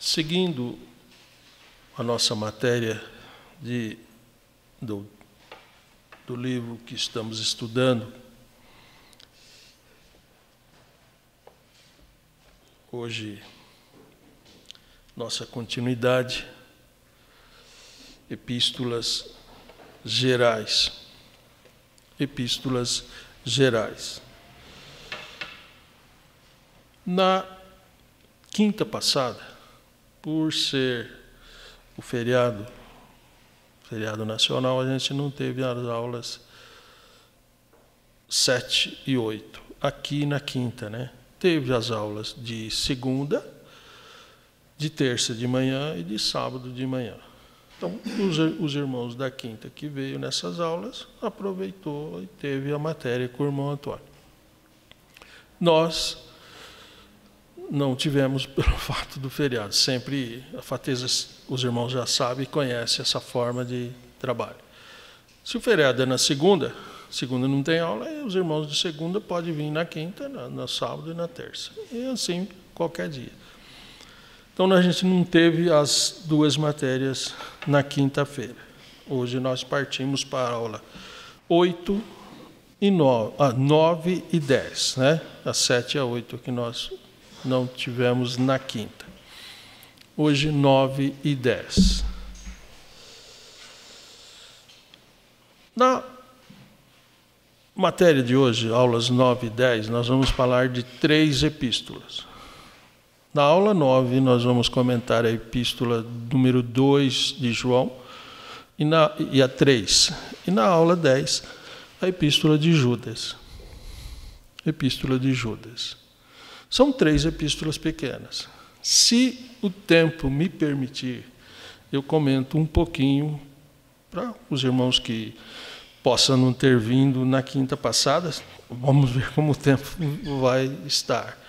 Seguindo a nossa matéria do livro que estamos estudando, hoje, nossa continuidade, Epístolas Gerais. Epístolas Gerais. Na quinta passada, por ser o feriado nacional, a gente não teve as aulas 7 e 8. Aqui na quinta, né? Teve as aulas de segunda, de terça de manhã e de sábado de manhã. Então, os irmãos da quinta que veio nessas aulas, aproveitou e teve a matéria com o irmão Antônio. Nós não tivemos pelo fato do feriado. Sempre, a Fateza, os irmãos já sabem e conhecem essa forma de trabalho. Se o feriado é na segunda não tem aula, e os irmãos de segunda podem vir na quinta, no sábado e na terça. E assim, qualquer dia. Então, a gente não teve as duas matérias na quinta-feira. Hoje nós partimos para a aula 8 e 9 e 10, né? As 7 e a 8 que nós não tivemos na quinta. Hoje, 9 e 10. Na matéria de hoje, aulas 9 e 10, nós vamos falar de 3 epístolas. Na aula 9, nós vamos comentar a epístola número 2 de João e a 3. E na aula 10, a epístola de Judas. Epístola de Judas. São 3 epístolas pequenas. Se o tempo me permitir, eu comento um pouquinho para os irmãos que possam não ter vindo na quinta passada. Vamos ver como o tempo vai estar.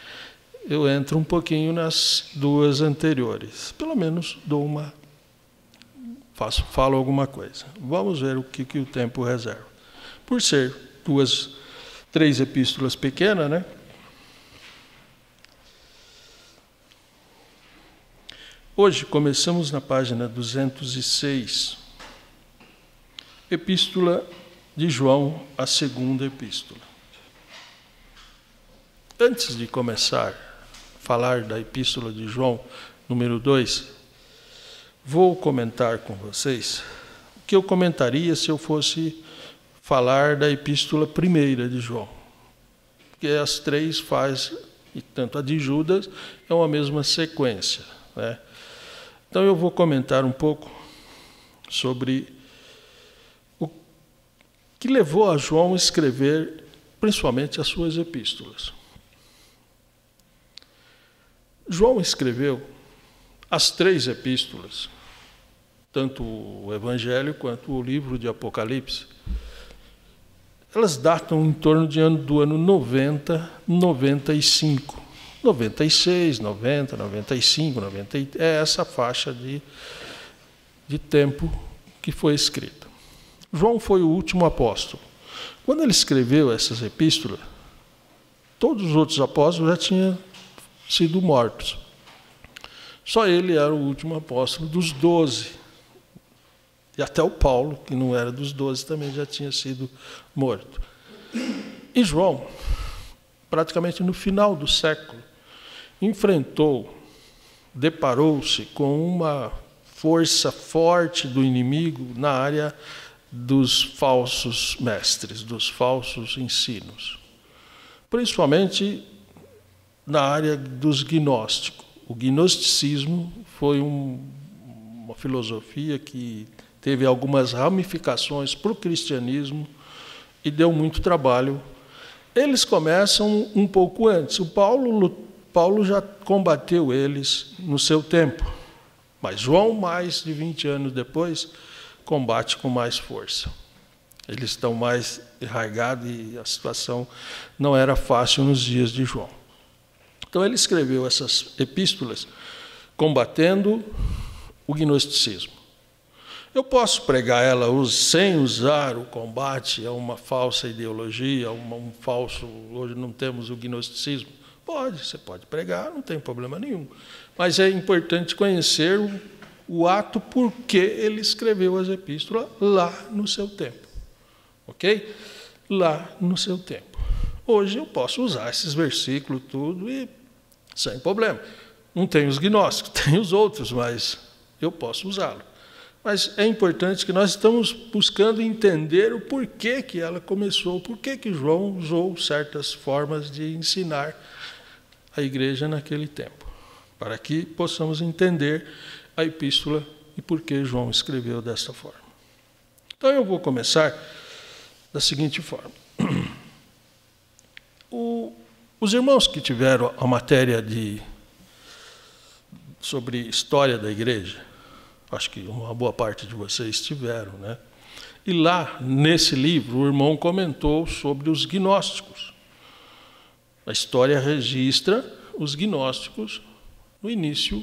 Eu entro um pouquinho nas duas anteriores. Pelo menos falo alguma coisa. Vamos ver o que o tempo reserva. Por ser 3 epístolas pequenas, né? Hoje começamos na página 206. Epístola de João, a segunda epístola. Antes de começar a falar da epístola de João, número 2, vou comentar com vocês o que eu comentaria se eu fosse falar da epístola primeira de João. Porque as 3 faz, e tanto a de Judas, é uma mesma sequência, né? Então eu vou comentar um pouco sobre o que levou a João a escrever principalmente as suas epístolas. João escreveu as 3 epístolas, tanto o Evangelho quanto o livro de Apocalipse. Elas datam em torno do ano 90, 95. 96, 90, 95, 90, é essa faixa de tempo que foi escrita. João foi o último apóstolo. Quando ele escreveu essas epístolas, todos os outros apóstolos já tinham sido mortos. Só ele era o último apóstolo dos 12. E até o Paulo, que não era dos 12, também já tinha sido morto. E João, praticamente no final do século, deparou-se com uma força forte do inimigo na área dos falsos mestres, dos falsos ensinos. Principalmente na área dos gnósticos. O gnosticismo foi uma filosofia que teve algumas ramificações para o cristianismo e deu muito trabalho. Eles começam um pouco antes. O Paulo já combateu eles no seu tempo, mas João, mais de 20 anos depois, combate com mais força. Eles estão mais arraigados e a situação não era fácil nos dias de João. Então ele escreveu essas epístolas combatendo o gnosticismo. Eu posso pregar ela sem usar o combate a uma falsa ideologia, um falso... Hoje não temos o gnosticismo. Pode, você pode pregar, não tem problema nenhum. Mas é importante conhecer o ato por que ele escreveu as epístolas lá no seu tempo. Ok? Lá no seu tempo. Hoje eu posso usar esses versículos tudo e sem problema. Não tem os gnósticos, tem os outros, mas eu posso usá-lo. Mas é importante que nós estamos buscando entender o porquê que ela começou, porquê que João usou certas formas de ensinar a igreja naquele tempo, para que possamos entender a epístola e por que João escreveu dessa forma. Então eu vou começar da seguinte forma. Os irmãos que tiveram a matéria sobre história da igreja, acho que uma boa parte de vocês tiveram, né? E lá, nesse livro, o irmão comentou sobre os gnósticos. A história registra os gnósticos no início,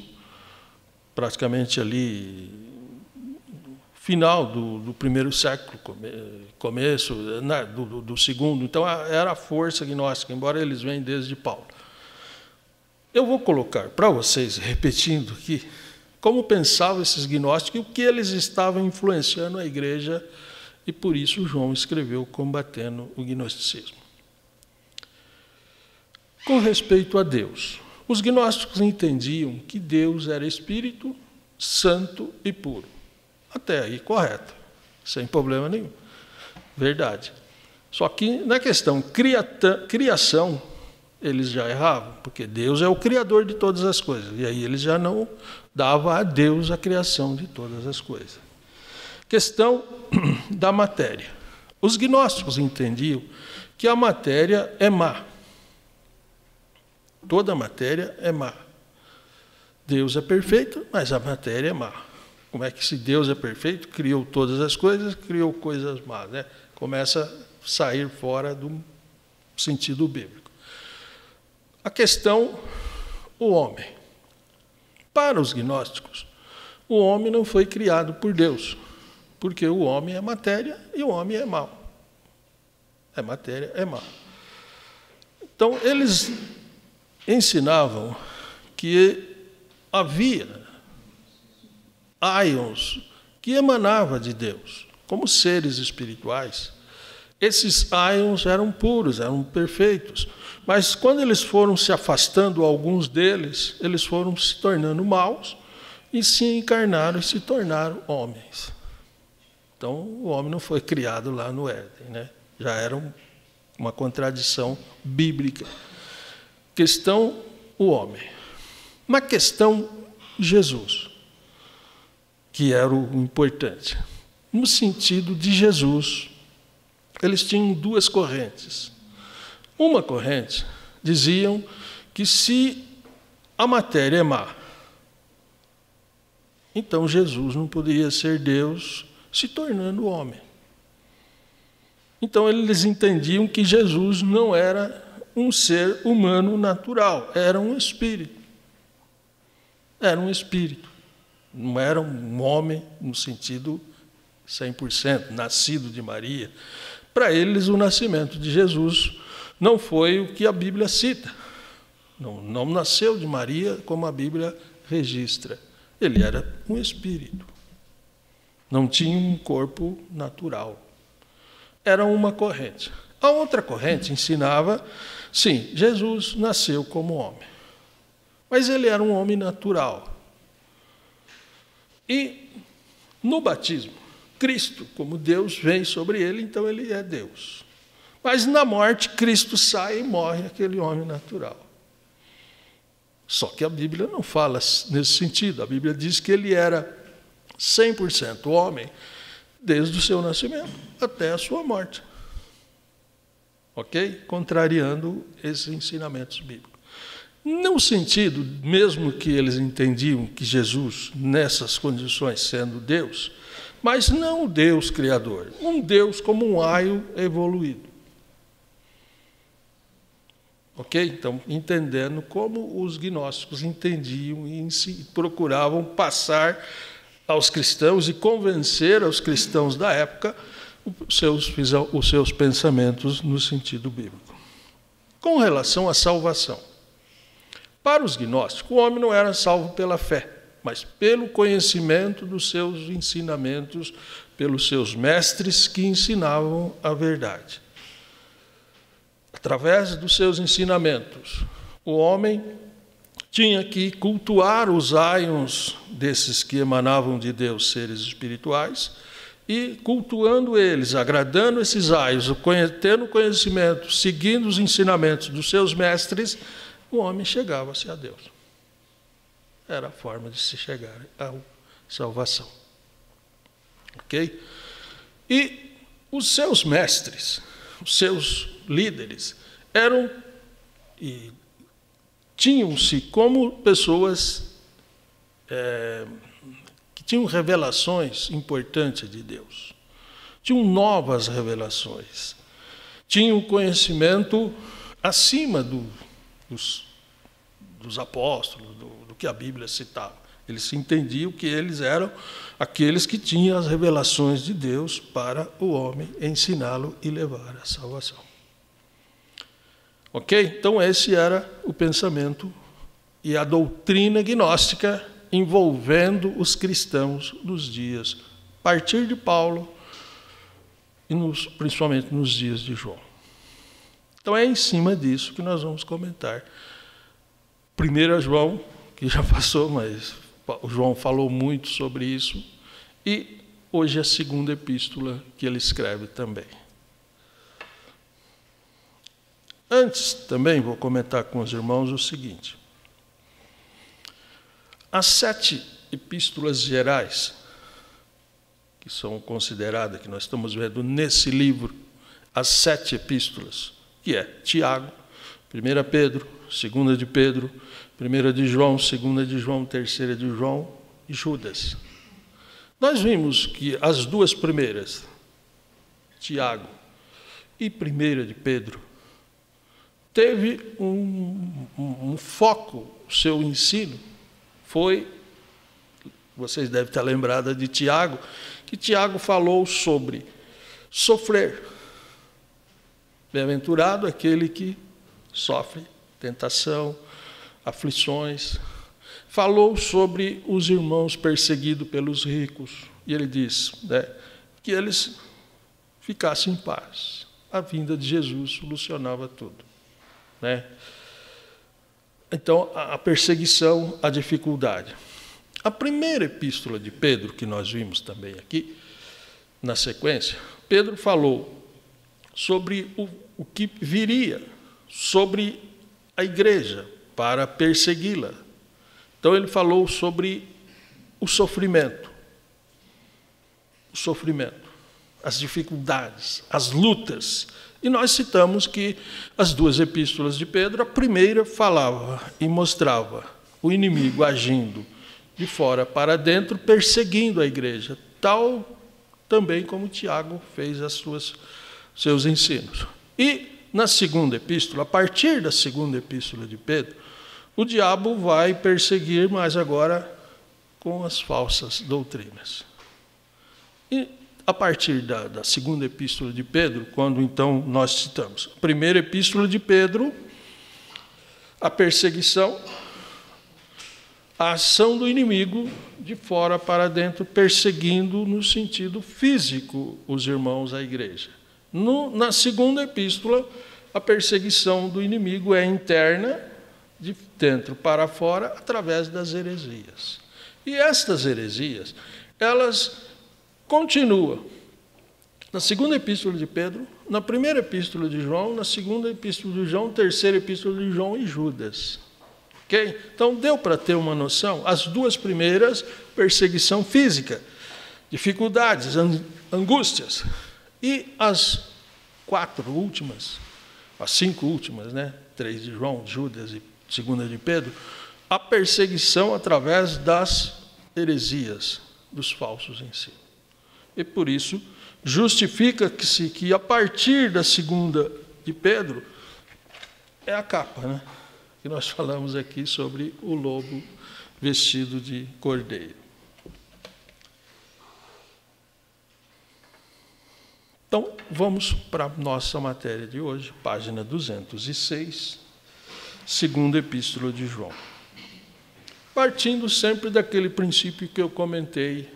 praticamente ali, final do primeiro século, começo do segundo. Então, era a força gnóstica, embora eles venham desde Paulo. Eu vou colocar para vocês, repetindo aqui, como pensavam esses gnósticos e o que eles estavam influenciando a igreja, e por isso João escreveu combatendo o gnosticismo. Com respeito a Deus, os gnósticos entendiam que Deus era espírito, santo e puro. Até aí, correto, sem problema nenhum. Verdade. Só que na questão criação, eles já erravam, porque Deus é o criador de todas as coisas. E aí eles já não davam a Deus a criação de todas as coisas. Questão da matéria. Os gnósticos entendiam que a matéria é má. Toda a matéria é má. Deus é perfeito, mas a matéria é má. Como é que, se Deus é perfeito, criou todas as coisas, criou coisas más, né? Começa a sair fora do sentido bíblico. A questão, o homem. Para os gnósticos, o homem não foi criado por Deus, porque o homem é matéria e o homem é mau. É matéria, é má. Então, eles ensinavam que havia íons que emanavam de Deus, como seres espirituais. Esses íons eram puros, eram perfeitos, mas quando eles foram se afastando, alguns deles, eles foram se tornando maus e se encarnaram e se tornaram homens. Então, o homem não foi criado lá no Éden, né? Já era uma contradição bíblica. Questão, o homem. Na questão, Jesus, que era o importante. No sentido de Jesus, eles tinham duas correntes. Uma corrente diziam que se a matéria é má, então Jesus não poderia ser Deus se tornando homem. Então eles entendiam que Jesus não era um ser humano natural, era um espírito. Era um espírito. Não era um homem no sentido 100%, nascido de Maria. Para eles, o nascimento de Jesus não foi o que a Bíblia cita. Não nasceu de Maria como a Bíblia registra. Ele era um espírito. Não tinha um corpo natural. Era uma corrente. A outra corrente ensinava, sim, Jesus nasceu como homem. Mas ele era um homem natural. E no batismo, Cristo, como Deus, vem sobre ele, então ele é Deus. Mas na morte, Cristo sai e morre aquele homem natural. Só que a Bíblia não fala nesse sentido. A Bíblia diz que ele era 100% homem, desde o seu nascimento até a sua morte. Ok? Contrariando esses ensinamentos bíblicos. No sentido, mesmo que eles entendiam que Jesus, nessas condições, sendo Deus, mas não o Deus criador, um Deus como um aio evoluído. Ok? Então, entendendo como os gnósticos entendiam e procuravam passar aos cristãos e convencer aos cristãos da época os seus pensamentos no sentido bíblico. Com relação à salvação, Para os gnósticos, o homem não era salvo pela fé, mas pelo conhecimento dos seus ensinamentos, pelos seus mestres que ensinavam a verdade. Através dos seus ensinamentos, o homem tinha que cultuar os aions desses que emanavam de Deus, seres espirituais, e cultuando eles, agradando esses aions, tendo conhecimento, seguindo os ensinamentos dos seus mestres, o homem chegava-se a Deus. Era a forma de se chegar à salvação. Ok? E os seus mestres, os seus líderes, eram e tinham-se como pessoas que tinham revelações importantes de Deus. Tinham novas revelações. Tinham conhecimento acima dos apóstolos, do que a Bíblia citava. Eles entendiam que eles eram aqueles que tinham as revelações de Deus para o homem ensiná-lo e levar à salvação. Ok? Então esse era o pensamento e a doutrina gnóstica envolvendo os cristãos dos dias, a partir de Paulo e principalmente nos dias de João. Então é em cima disso que nós vamos comentar. 1 João, que já passou, mas o João falou muito sobre isso, e hoje é a segunda epístola que ele escreve também. Antes, também vou comentar com os irmãos o seguinte. As 7 epístolas gerais, que são consideradas, que nós estamos vendo nesse livro, as 7 epístolas, que é Tiago, 1 Pedro, 2 de Pedro, 1 de João, 2 de João, 3 de João e Judas. Nós vimos que as 2 primeiras, Tiago e 1 de Pedro, teve um foco, o seu ensino foi, vocês devem estar lembrados de Tiago, que Tiago falou sobre sofrer. Bem-aventurado aquele que sofre tentação, aflições. Falou sobre os irmãos perseguidos pelos ricos, e ele diz, que eles ficassem em paz. A vinda de Jesus solucionava tudo. Então, a perseguição, a dificuldade. A primeira epístola de Pedro, que nós vimos também aqui, na sequência, Pedro falou sobre o que viria, sobre a igreja, para persegui-la. Então, ele falou sobre o sofrimento, as dificuldades, as lutas. E nós citamos que as 2 epístolas de Pedro, a primeira falava e mostrava o inimigo agindo de fora para dentro, perseguindo a igreja, tal também como Tiago fez seus ensinos. E na segunda epístola, a partir da segunda epístola de Pedro, o diabo vai perseguir, mas agora com as falsas doutrinas. E a partir da segunda epístola de Pedro, quando então nós citamos a primeira epístola de Pedro, a perseguição, a ação do inimigo de fora para dentro, perseguindo no sentido físico os irmãos à igreja. Na segunda epístola, a perseguição do inimigo é interna, de dentro para fora, através das heresias. E estas heresias, elas continuam na segunda epístola de Pedro, na primeira epístola de João, na segunda epístola de João, terceira epístola de João e Judas. Okay? Então, deu para ter uma noção? As 2 primeiras, perseguição física, dificuldades, angústias. E as 4 últimas, as 5 últimas, 3 de João, Judas e 2 de Pedro, a perseguição através das heresias, dos falsos ensinos. E por isso, justifica-se que a partir da segunda de Pedro, é a capa, que nós falamos aqui sobre o lobo vestido de cordeiro. Então, vamos para a nossa matéria de hoje, página 206. segunda epístola de João. Partindo sempre daquele princípio que eu comentei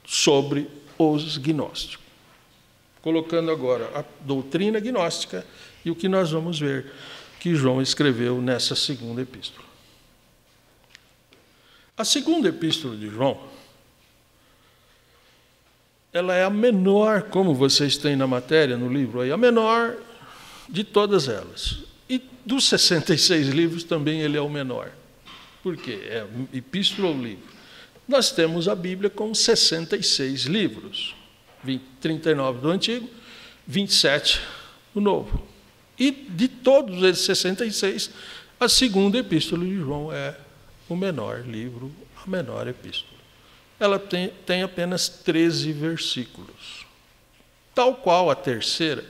sobre os gnósticos. Colocando agora a doutrina gnóstica e o que nós vamos ver que João escreveu nessa segunda epístola. A segunda epístola de João, ela é a menor, como vocês têm na matéria, no livro aí, a menor de todas elas. E dos 66 livros também ele é o menor. Por quê? É epístola ou livro? Nós temos a Bíblia com 66 livros. 39 do Antigo, 27 do Novo. E de todos esses 66, a segunda epístola de João é o menor livro, a menor epístola. Ela tem apenas 13 versículos. Tal qual a terceira,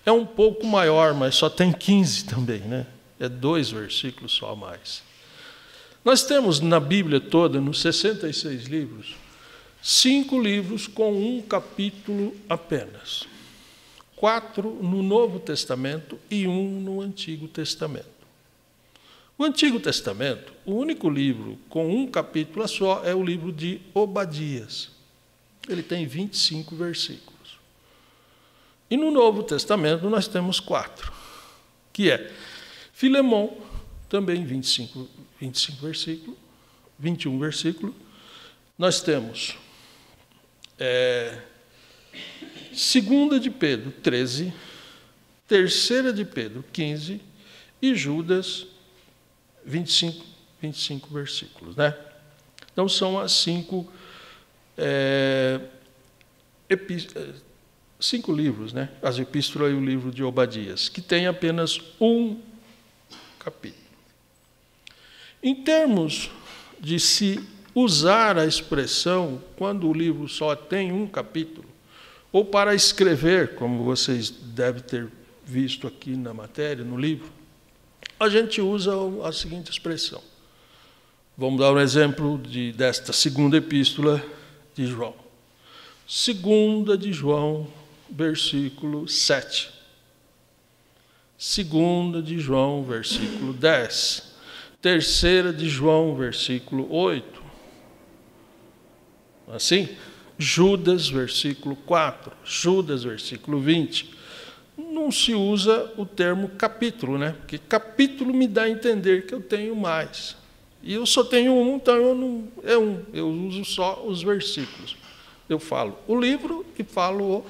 é um pouco maior, mas só tem 15 também, né? É 2 versículos só a mais. Nós temos na Bíblia toda, nos 66 livros, 5 livros com um capítulo apenas. 4 no Novo Testamento e 1 no Antigo Testamento. O Antigo Testamento, o único livro com um capítulo só é o livro de Obadias. Ele tem 25 versículos. E no Novo Testamento nós temos 4, que é Filemão, também 25 versículos, 21 versículos. Nós temos Segunda de Pedro, 13, Terceira de Pedro, 15, e Judas, 25 versículos, né? Então, são as 5 livros, né? As epístolas e o livro de Obadias, que tem apenas um capítulo. Em termos de se usar a expressão quando o livro só tem um capítulo, ou para escrever, como vocês devem ter visto aqui na matéria, no livro, a gente usa a seguinte expressão. Vamos dar um exemplo desta segunda epístola de João. Segunda de João, versículo 7. Segunda de João, versículo 10. Terceira de João, versículo 8. Assim, Judas, versículo 4, Judas, versículo 20. Não se usa o termo capítulo, né? Porque capítulo me dá a entender que eu tenho mais. E eu só tenho um, então eu uso só os versículos. Eu falo o livro e falo o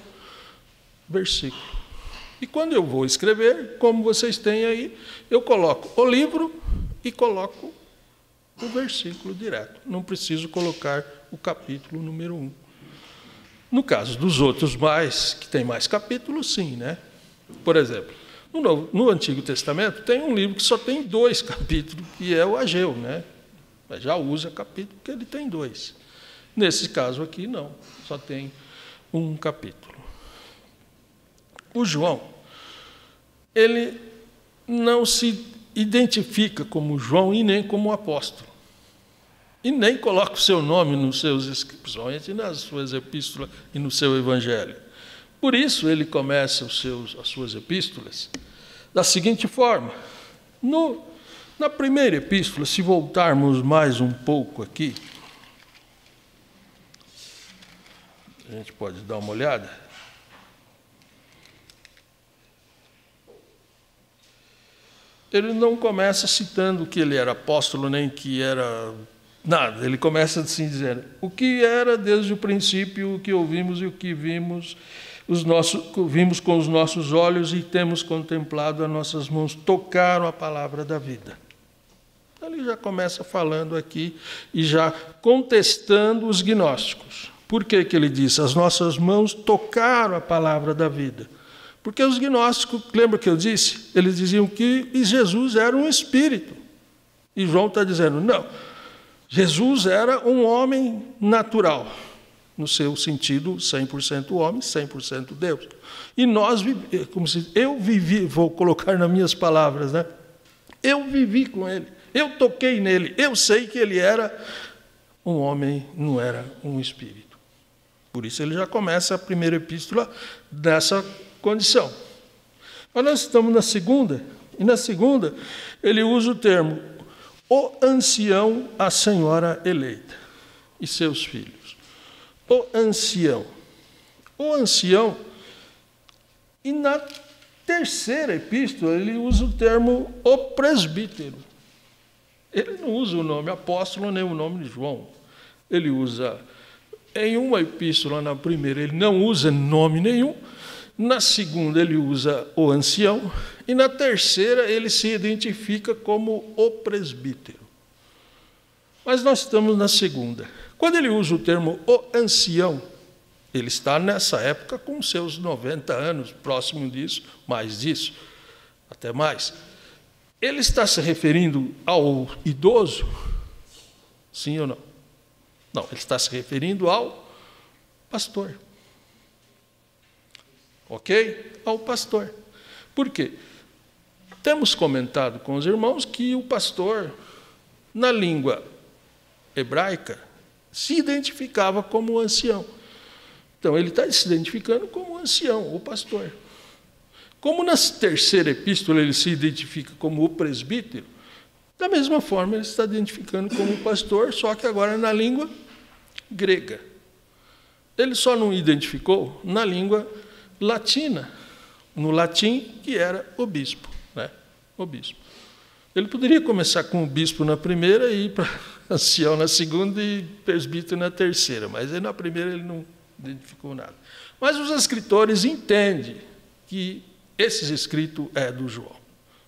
versículo. E quando eu vou escrever, como vocês têm aí, eu coloco o livro e coloco o versículo direto. Não preciso colocar o capítulo número 1. No caso dos outros que tem mais capítulos, sim, né? Por exemplo, no Antigo Testamento tem um livro que só tem 2 capítulos, que é o Ageu, né? Mas já usa capítulo porque ele tem 2. Nesse caso aqui, não, só tem um capítulo. O João, ele não se identifica como João e nem como apóstolo. E nem coloca o seu nome nos seus escritos, principalmente nas suas epístolas e no seu evangelho. Por isso ele começa as suas epístolas da seguinte forma. Na primeira epístola, se voltarmos mais um pouco aqui, a gente pode dar uma olhada. Ele não começa citando que ele era apóstolo, nem que era nada. Ele começa assim dizendo: o que era desde o princípio, o que ouvimos e o que vimos, vimos com os nossos olhos e temos contemplado, as nossas mãos tocaram a palavra da vida. Ele já começa falando aqui e já contestando os gnósticos. Por que ele diz? As nossas mãos tocaram a palavra da vida. Porque os gnósticos, lembra que eu disse? Eles diziam que Jesus era um espírito. E João está dizendo, não, Jesus era um homem natural, no seu sentido 100% homem, 100% Deus. E nós vivemos, eu vivi, vou colocar nas minhas palavras, né? Eu vivi com ele, eu toquei nele, eu sei que ele era um homem, não era um espírito. Por isso ele já começa a primeira epístola dessa condição. Mas nós estamos na segunda, E na segunda, ele usa o termo o ancião, a senhora eleita e seus filhos. O ancião. O ancião. E na terceira epístola, ele usa o termo o presbítero. Ele não usa o nome apóstolo nem o nome de João. Ele usa, em uma epístola, na primeira, ele não usa nome nenhum. Na segunda, ele usa o ancião. E na terceira, ele se identifica como o presbítero. Mas nós estamos na segunda. Quando ele usa o termo o ancião, ele está nessa época com seus 90 anos, próximo disso, mais disso, até mais. Ele está se referindo ao idoso? Sim ou não? Não, ele está se referindo ao pastor. Ok? Ao pastor. Por quê? Temos comentado com os irmãos que o pastor, na língua hebraica, se identificava como ancião. Então, ele está se identificando como ancião, o pastor. Como na terceira epístola ele se identifica como o presbítero, da mesma forma ele está identificando como o pastor, só que agora na língua grega. Ele só não identificou na língua latina, no latim, que era o bispo. Né? O bispo. Ele poderia começar com o bispo na primeira e ir para ancião na segunda e presbítero na terceira, mas aí na primeira ele não identificou nada. Mas os escritores entendem que esse escrito é do João,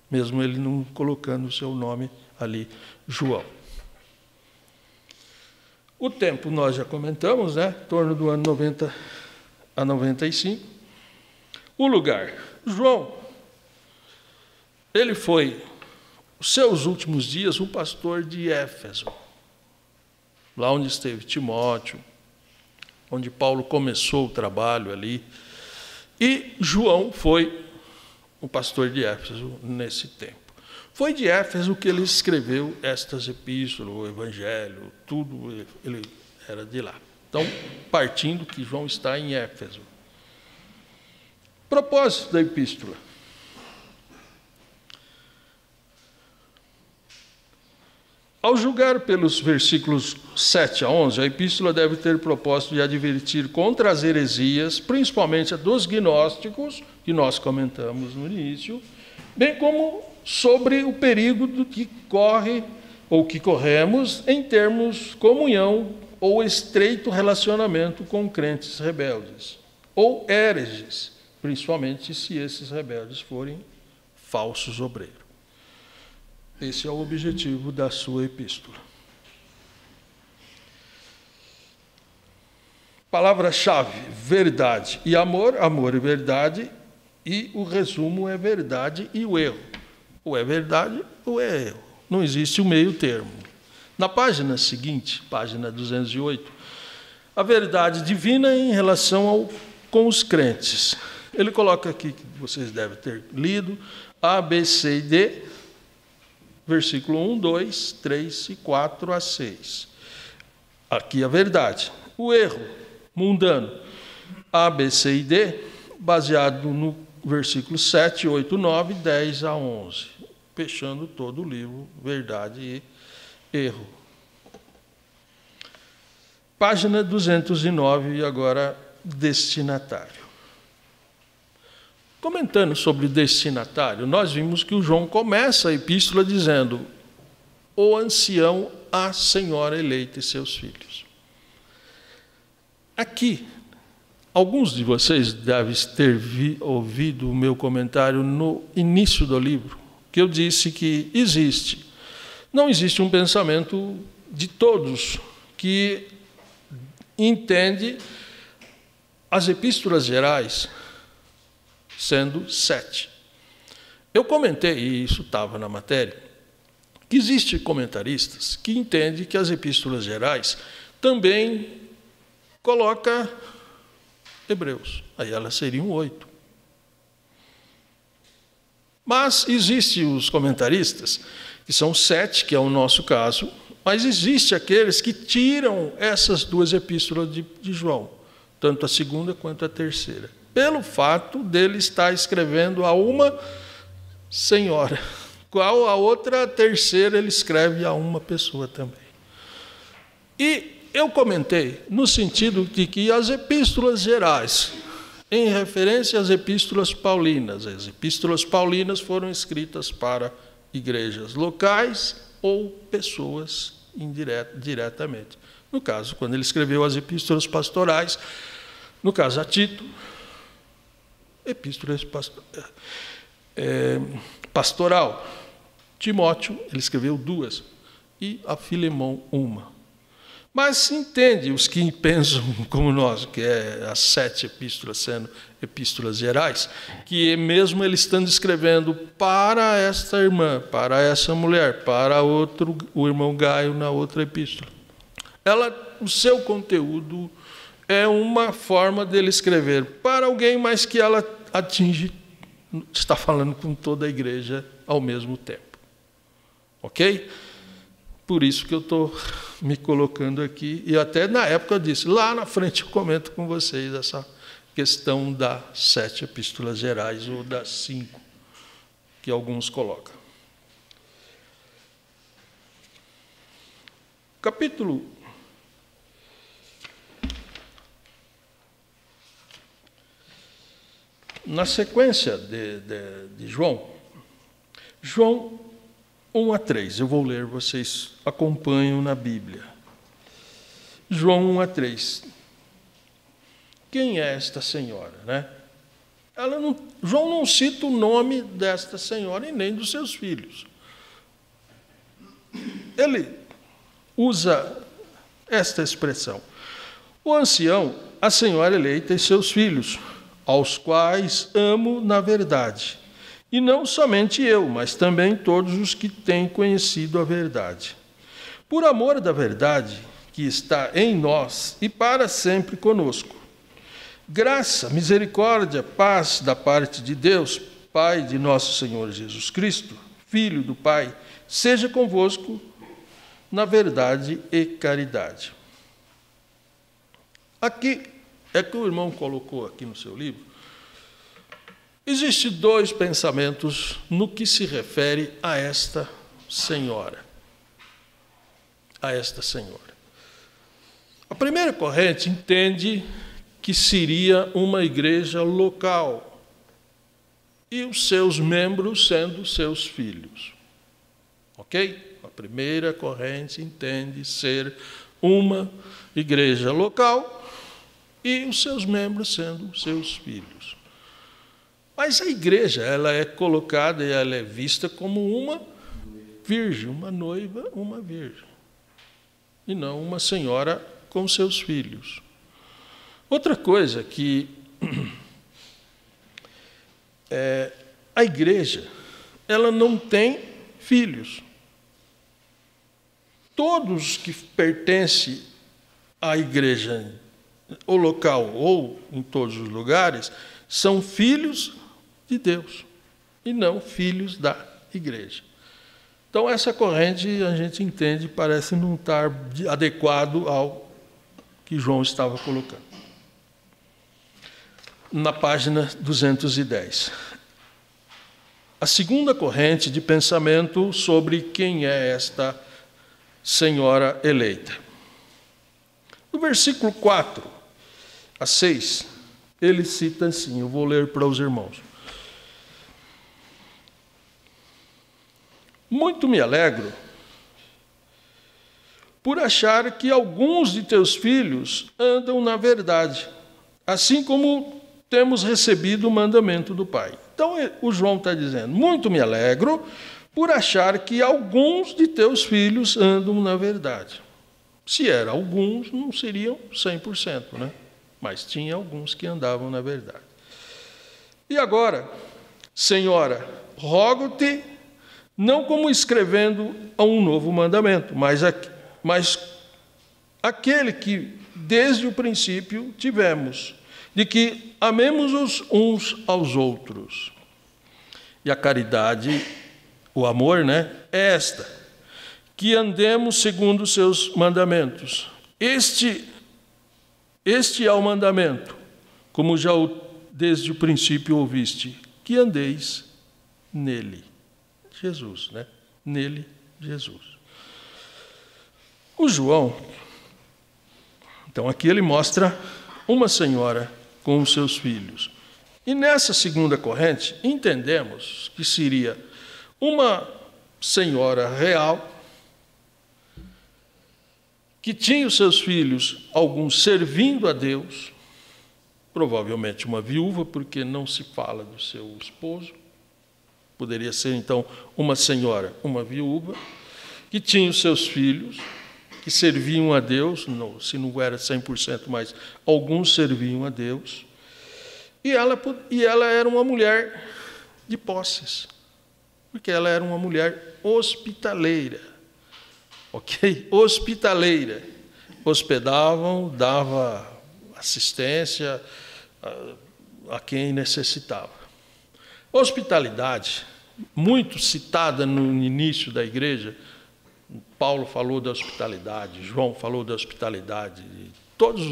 mesmo ele não colocando o seu nome ali, João. O tempo nós já comentamos, né? Em torno do ano 90 a 95. O lugar. João, ele foi, os seus últimos dias, o pastor de Éfeso, lá onde esteve Timóteo, onde Paulo começou o trabalho ali. E João foi o pastor de Éfeso nesse tempo. Foi de Éfeso que ele escreveu estas epístolas, o Evangelho, tudo ele era de lá. Então, partindo que João está em Éfeso. Propósito da epístola. Ao julgar pelos versículos 7 a 11, a epístola deve ter propósito de advertir contra as heresias, principalmente a dos gnósticos, que nós comentamos no início, bem como sobre o perigo do que corre ou que corremos em termos comunhão ou estreito relacionamento com crentes rebeldes, ou hereges, principalmente se esses rebeldes forem falsos obreiros. Esse é o objetivo da sua epístola. Palavra-chave, verdade e amor, amor e verdade, e o resumo é verdade e o erro. Ou é verdade ou é erro. Não existe o meio termo. Na página seguinte, página 208, a verdade divina em relação com os crentes. Ele coloca aqui, que vocês devem ter lido, A, B, C e D, versículo 1, 2, 3 e 4 a 6. Aqui a verdade. O erro mundano, A, B, C e D, baseado no versículo 7, 8, 9, 10 a 11. Fechando todo o livro, verdade e erro. Página 209, e agora destinatário. Comentando sobre destinatário, nós vimos que o João começa a epístola dizendo: o ancião, a senhora eleita e seus filhos. Aqui, alguns de vocês devem ter ouvido o meu comentário no início do livro, que eu disse que não existe um pensamento de todos que entende as epístolas gerais sendo 7. Eu comentei, e isso estava na matéria, que existem comentaristas que entendem que as epístolas gerais também coloca Hebreus. Aí elas seriam 8. Mas existem os comentaristas, que são 7, que é o nosso caso, mas existem aqueles que tiram essas duas epístolas de João, tanto a segunda quanto a terceira, pelo fato dele estar escrevendo a uma senhora. Qual a outra, a terceira, ele escreve a uma pessoa também. E eu comentei no sentido de que as epístolas gerais, em referência às epístolas paulinas, as epístolas paulinas foram escritas para igrejas locais ou pessoas diretamente. No caso, quando ele escreveu as epístolas pastorais, no caso a Tito, epístola pastoral. Timóteo, ele escreveu 2, e a Filemão 1. Mas se entende, os que pensam como nós, que é as 7 epístolas sendo epístolas gerais, que mesmo ele estando escrevendo para esta irmã, para essa mulher, para o irmão Gaio na outra epístola, o seu conteúdo é uma forma dele escrever para alguém, mas que ela atinge, está falando com toda a igreja ao mesmo tempo. Ok? Por isso que eu estou me colocando aqui, e até na época eu disse, lá na frente eu comento com vocês essa questão das 7 epístolas gerais, ou das 5, que alguns colocam. Capítulo na sequência de João 1 a 3, eu vou ler, vocês acompanham na Bíblia. João 1 a 3. Quem é esta senhora, né? João não cita o nome desta senhora e nem dos seus filhos. Ele usa esta expressão: o ancião, a senhora eleita e seus filhos, aos quais amo na verdade. E não somente eu, mas também todos os que têm conhecido a verdade. Por amor da verdade que está em nós e para sempre conosco. Graça, misericórdia, paz da parte de Deus, Pai de nosso Senhor Jesus Cristo, Filho do Pai, seja convosco na verdade e caridade. Aqui é que o irmão colocou aqui no seu livro. Existem 2 pensamentos no que se refere a esta senhora. A esta senhora. A primeira corrente entende que seria uma igreja local e os seus membros sendo seus filhos. Ok? A primeira corrente entende ser uma igreja local e os seus membros sendo seus filhos. Mas a igreja, ela é colocada e ela é vista como uma virgem, uma noiva, uma virgem. E não uma senhora com seus filhos. Outra coisa que a igreja, ela não tem filhos. Todos que pertencem à igreja, ou local, ou em todos os lugares, são filhos de Deus, e não filhos da igreja. Então, essa corrente, a gente entende, parece não estar adequado ao que João estava colocando. Na página 210. A segunda corrente de pensamento sobre quem é esta senhora eleita. No versículo 4 a 6, ele cita assim, eu vou ler para os irmãos. Muito me alegro por achar que alguns de teus filhos andam na verdade, assim como temos recebido o mandamento do Pai. Então, o João está dizendo, muito me alegro por achar que alguns de teus filhos andam na verdade. Se eram alguns, não seriam 100%, né? Mas tinha alguns que andavam na verdade. E agora, Senhora, rogo-te, não como escrevendo a um novo mandamento, mas aquele que desde o princípio tivemos, de que amemos uns aos outros. E a caridade, o amor, né, é esta, que andemos segundo os seus mandamentos. Este é o mandamento, como já desde o princípio ouviste, que andeis nele. Jesus, né? Nele, Jesus. O João, então aqui ele mostra uma senhora com os seus filhos. E nessa segunda corrente, entendemos que seria uma senhora real, que tinha os seus filhos, alguns servindo a Deus, provavelmente uma viúva, porque não se fala do seu esposo, poderia ser então uma senhora, uma viúva, que tinha os seus filhos, que serviam a Deus, não, se não era 100%, mas alguns serviam a Deus, e ela era uma mulher de posses, porque ela era uma mulher hospitaleira, ok? Hospitaleira. Hospedavam, dava assistência a quem necessitava. Hospitalidade, muito citada no início da igreja. Paulo falou da hospitalidade, João falou da hospitalidade, todos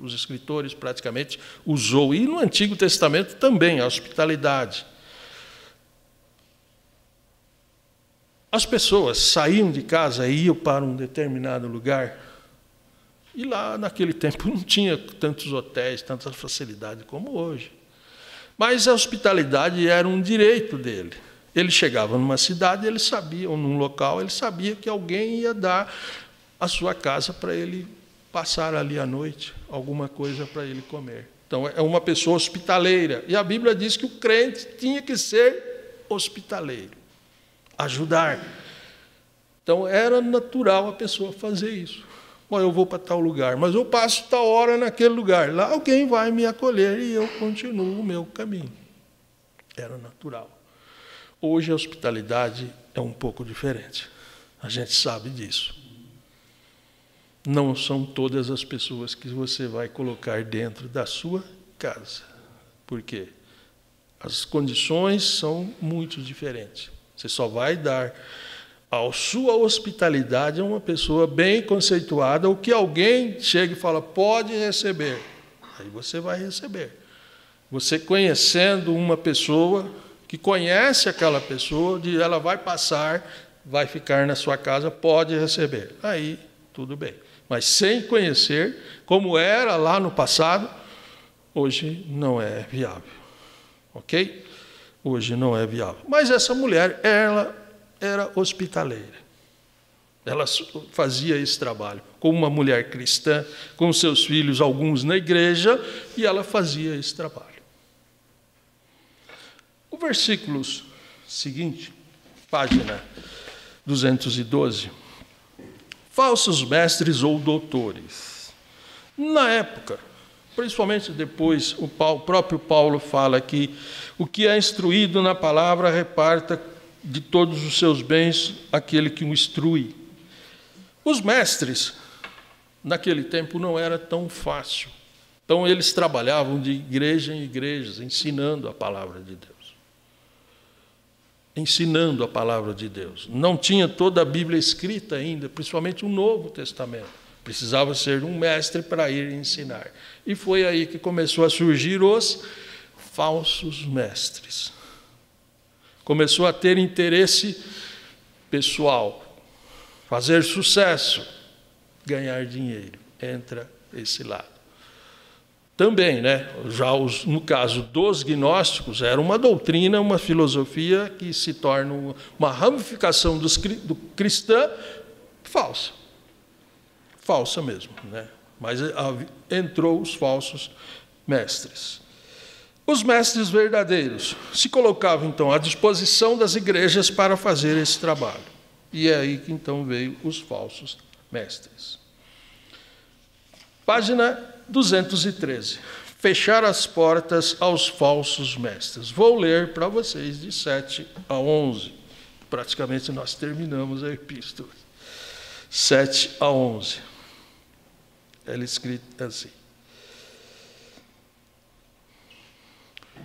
os escritores praticamente usou, e no Antigo Testamento também a hospitalidade. As pessoas saíam de casa e iam para um determinado lugar, e lá naquele tempo não tinha tantos hotéis, tanta facilidade como hoje. Mas a hospitalidade era um direito dele. Ele chegava numa cidade, ele sabia, ou num local, ele sabia que alguém ia dar a sua casa para ele passar ali à noite, alguma coisa para ele comer. Então, é uma pessoa hospitaleira. E a Bíblia diz que o crente tinha que ser hospitaleiro, ajudar. Então, era natural a pessoa fazer isso. Bom, eu vou para tal lugar, mas eu passo tal hora naquele lugar. Lá alguém vai me acolher e eu continuo o meu caminho. Era natural. Hoje a hospitalidade é um pouco diferente. A gente sabe disso. Não são todas as pessoas que você vai colocar dentro da sua casa. Por quê? As condições são muito diferentes. Você só vai dar a sua hospitalidade a uma pessoa bem conceituada, ou que alguém chega e fala, pode receber. Aí você vai receber. Você conhecendo uma pessoa que conhece aquela pessoa, ela vai passar, vai ficar na sua casa, pode receber. Aí, tudo bem. Mas sem conhecer, como era lá no passado, hoje não é viável. Ok? Hoje não é viável. Mas essa mulher, ela era hospitaleira. Ela fazia esse trabalho como uma mulher cristã, com seus filhos, alguns na igreja, e ela fazia esse trabalho. O versículo seguinte, página 212. Falsos mestres ou doutores. Na época, principalmente depois, o próprio Paulo fala que o que é instruído na palavra reparta de todos os seus bens aquele que o instrui. Os mestres, naquele tempo, não era tão fácil. Então, eles trabalhavam de igreja em igreja, ensinando a palavra de Deus. Ensinando a palavra de Deus. Não tinha toda a Bíblia escrita ainda, principalmente o Novo Testamento. Precisava ser um mestre para ir ensinar. E foi aí que começou a surgir os falsos mestres. Começou a ter interesse pessoal, fazer sucesso, ganhar dinheiro. Entra esse lado. Também, né? Já no caso dos gnósticos, era uma doutrina, uma filosofia que se torna uma ramificação do cristã falsa. Falsa mesmo, né? Mas entrou os falsos mestres. Os mestres verdadeiros se colocavam, então, à disposição das igrejas para fazer esse trabalho. E é aí que, então, veio os falsos mestres. Página 213. Fechar as portas aos falsos mestres. Vou ler para vocês de 7 a 11. Praticamente nós terminamos a epístola. 7 a 11. Ela é escrita assim.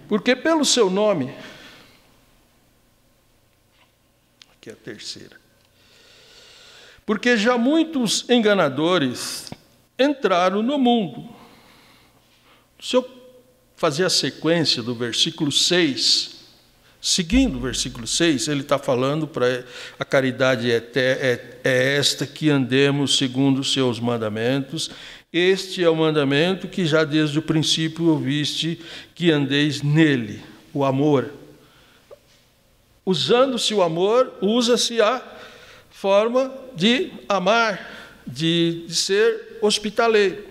Porque pelo seu nome... Aqui é a terceira. Porque já muitos enganadores entraram no mundo. Se eu fazer a sequência do versículo 6, Seguindo o versículo 6, ele está falando para a caridade é esta, que andemos segundo os seus mandamentos. Este é o mandamento que já desde o princípio ouviste, que andeis nele, o amor. Usando-se o amor, usa-se a forma de amar, de ser hospitaleiro.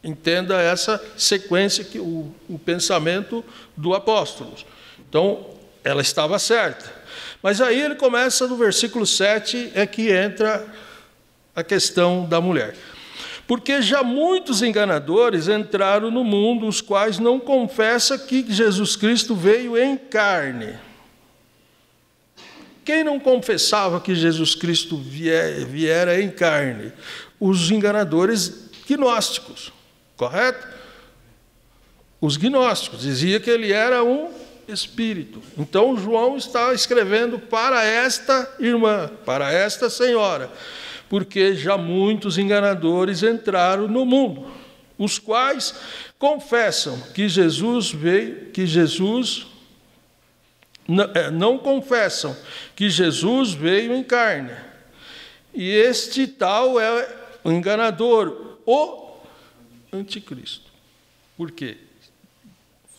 Entenda essa sequência, que o pensamento do apóstolo. Então, ela estava certa. Mas aí ele começa no versículo 7, é que entra a questão da mulher. Porque já muitos enganadores entraram no mundo, os quais não confessam que Jesus Cristo veio em carne. Quem não confessava que Jesus Cristo viera em carne? Os enganadores gnósticos, correto? Os gnósticos diziam que ele era um espírito. Então João está escrevendo para esta irmã, para esta senhora, porque já muitos enganadores entraram no mundo, os quais confessam que Jesus veio, não confessam que Jesus veio em carne. E este tal é o enganador, o anticristo. Por quê?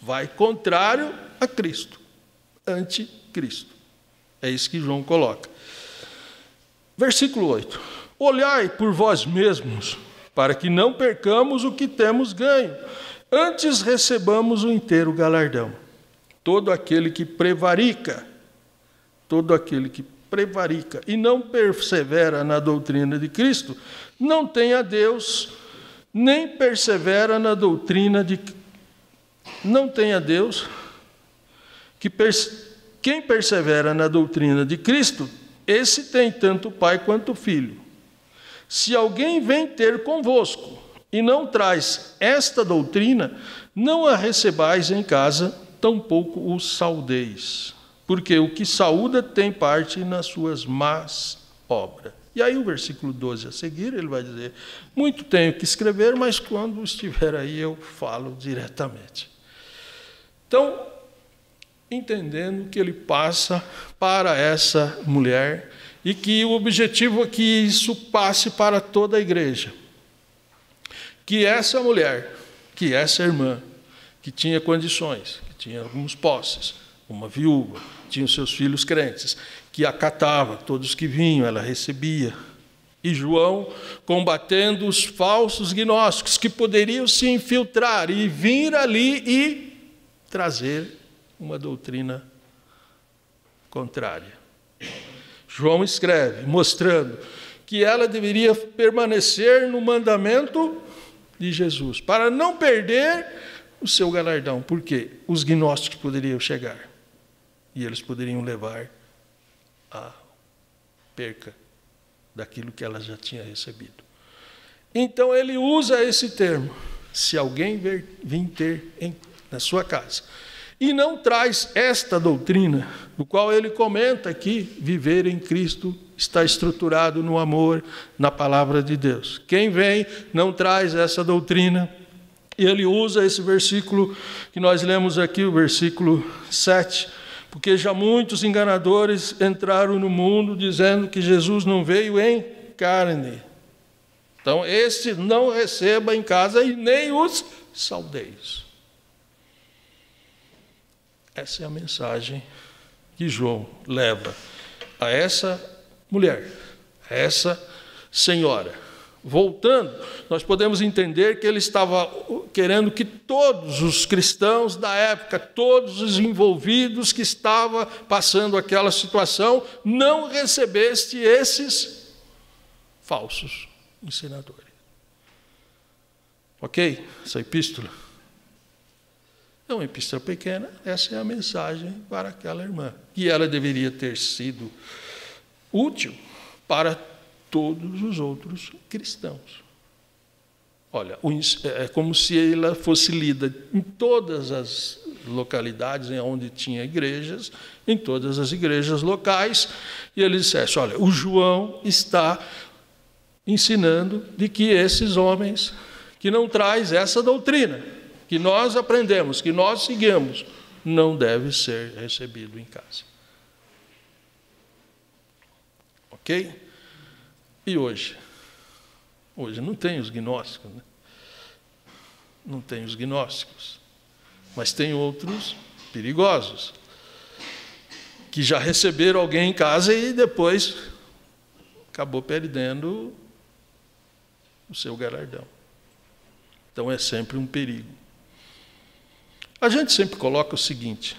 Vai contrário a Cristo. Anticristo. É isso que João coloca. Versículo 8. Olhai por vós mesmos, para que não percamos o que temos ganho, antes recebamos o inteiro galardão. Todo aquele que prevarica e não persevera na doutrina de Cristo, não tem a Deus, nem persevera na doutrina de... Não tem a Deus, quem persevera na doutrina de Cristo, esse tem tanto o Pai quanto o Filho. Se alguém vem ter convosco e não traz esta doutrina, não a recebais em casa, tampouco o saudeis, porque o que saúda tem parte nas suas más obras. E aí o versículo 12 a seguir, ele vai dizer, muito tenho que escrever, mas quando estiver aí eu falo diretamente. Então, entendendo que ele passa para essa mulher e que o objetivo é que isso passe para toda a igreja. Que essa mulher, que essa irmã, que tinha condições, que tinha alguns posses, uma viúva, tinha os seus filhos crentes, que acatava todos que vinham, ela recebia. E João combatendo os falsos gnósticos que poderiam se infiltrar e vir ali e trazer uma doutrina contrária. João escreve, mostrando que ela deveria permanecer no mandamento de Jesus, para não perder o seu galardão, porque os gnósticos poderiam chegar e eles poderiam levar a perca daquilo que ela já tinha recebido. Então ele usa esse termo, se alguém vir ter na sua casa, e não traz esta doutrina, do qual ele comenta aqui, viver em Cristo está estruturado no amor, na palavra de Deus. Quem vem não traz essa doutrina, e ele usa esse versículo que nós lemos aqui, o versículo 7, porque já muitos enganadores entraram no mundo dizendo que Jesus não veio em carne. Então, este não receba em casa e nem os saudeis. Essa é a mensagem que João leva a essa mulher, a essa senhora. Voltando, nós podemos entender que ele estava querendo que todos os cristãos da época, todos os envolvidos que estavam passando aquela situação, não recebessem esses falsos ensinadores. Ok? Essa epístola é uma epístola pequena, essa é a mensagem para aquela irmã. E ela deveria ter sido útil para todos os outros cristãos. Olha, é como se ela fosse lida em todas as localidades onde tinha igrejas, em todas as igrejas locais, e ele dissesse, olha, o João está ensinando de que esses homens que não traz essa doutrina, que nós aprendemos, que nós seguimos, não deve ser recebido em casa. Ok? E hoje? Hoje não tem os gnósticos, né? Não tem os gnósticos. Mas tem outros perigosos, que já receberam alguém em casa e depois acabou perdendo o seu galardão. Então é sempre um perigo. A gente sempre coloca o seguinte: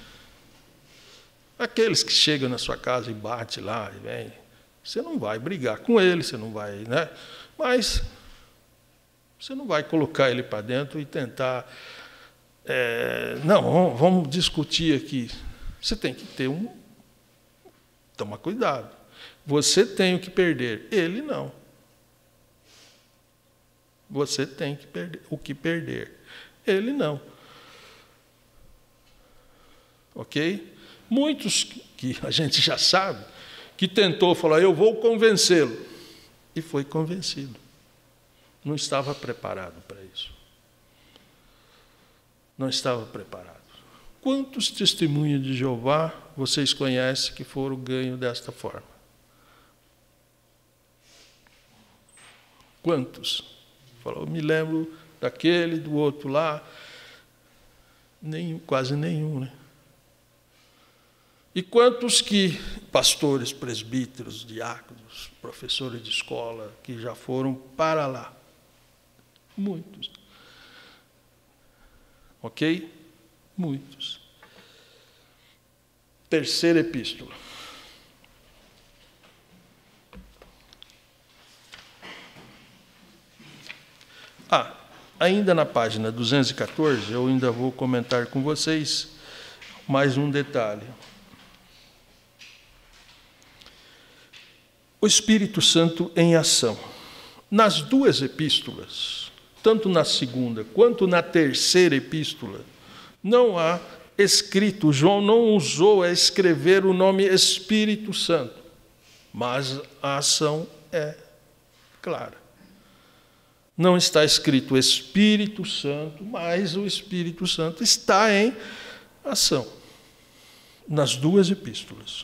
aqueles que chegam na sua casa e batem lá e vem, você não vai brigar com ele, você não vai, né? Mas você não vai colocar ele para dentro e tentar... não, vamos discutir aqui. Você tem que ter Toma cuidado. Você tem o que perder, ele não. Você tem o que perder, ele não. Ok? Muitos que a gente já sabe, que tentou falar, eu vou convencê-lo, e foi convencido. Não estava preparado para isso. Não estava preparado. Quantos testemunhos de Jeová vocês conhecem que foram ganhos desta forma? Quantos? Falou, me lembro daquele, do outro lá. Quase nenhum, né? E quantos que pastores, presbíteros, diáconos, professores de escola, que já foram para lá? Muitos. Ok? Muitos. Terceira epístola. Ainda na página 214, eu ainda vou comentar com vocês mais um detalhe. O Espírito Santo em ação. Nas duas epístolas, tanto na segunda quanto na terceira epístola, não há escrito, João não usou a escrever o nome Espírito Santo, mas a ação é clara. Não está escrito Espírito Santo, mas o Espírito Santo está em ação, nas duas epístolas.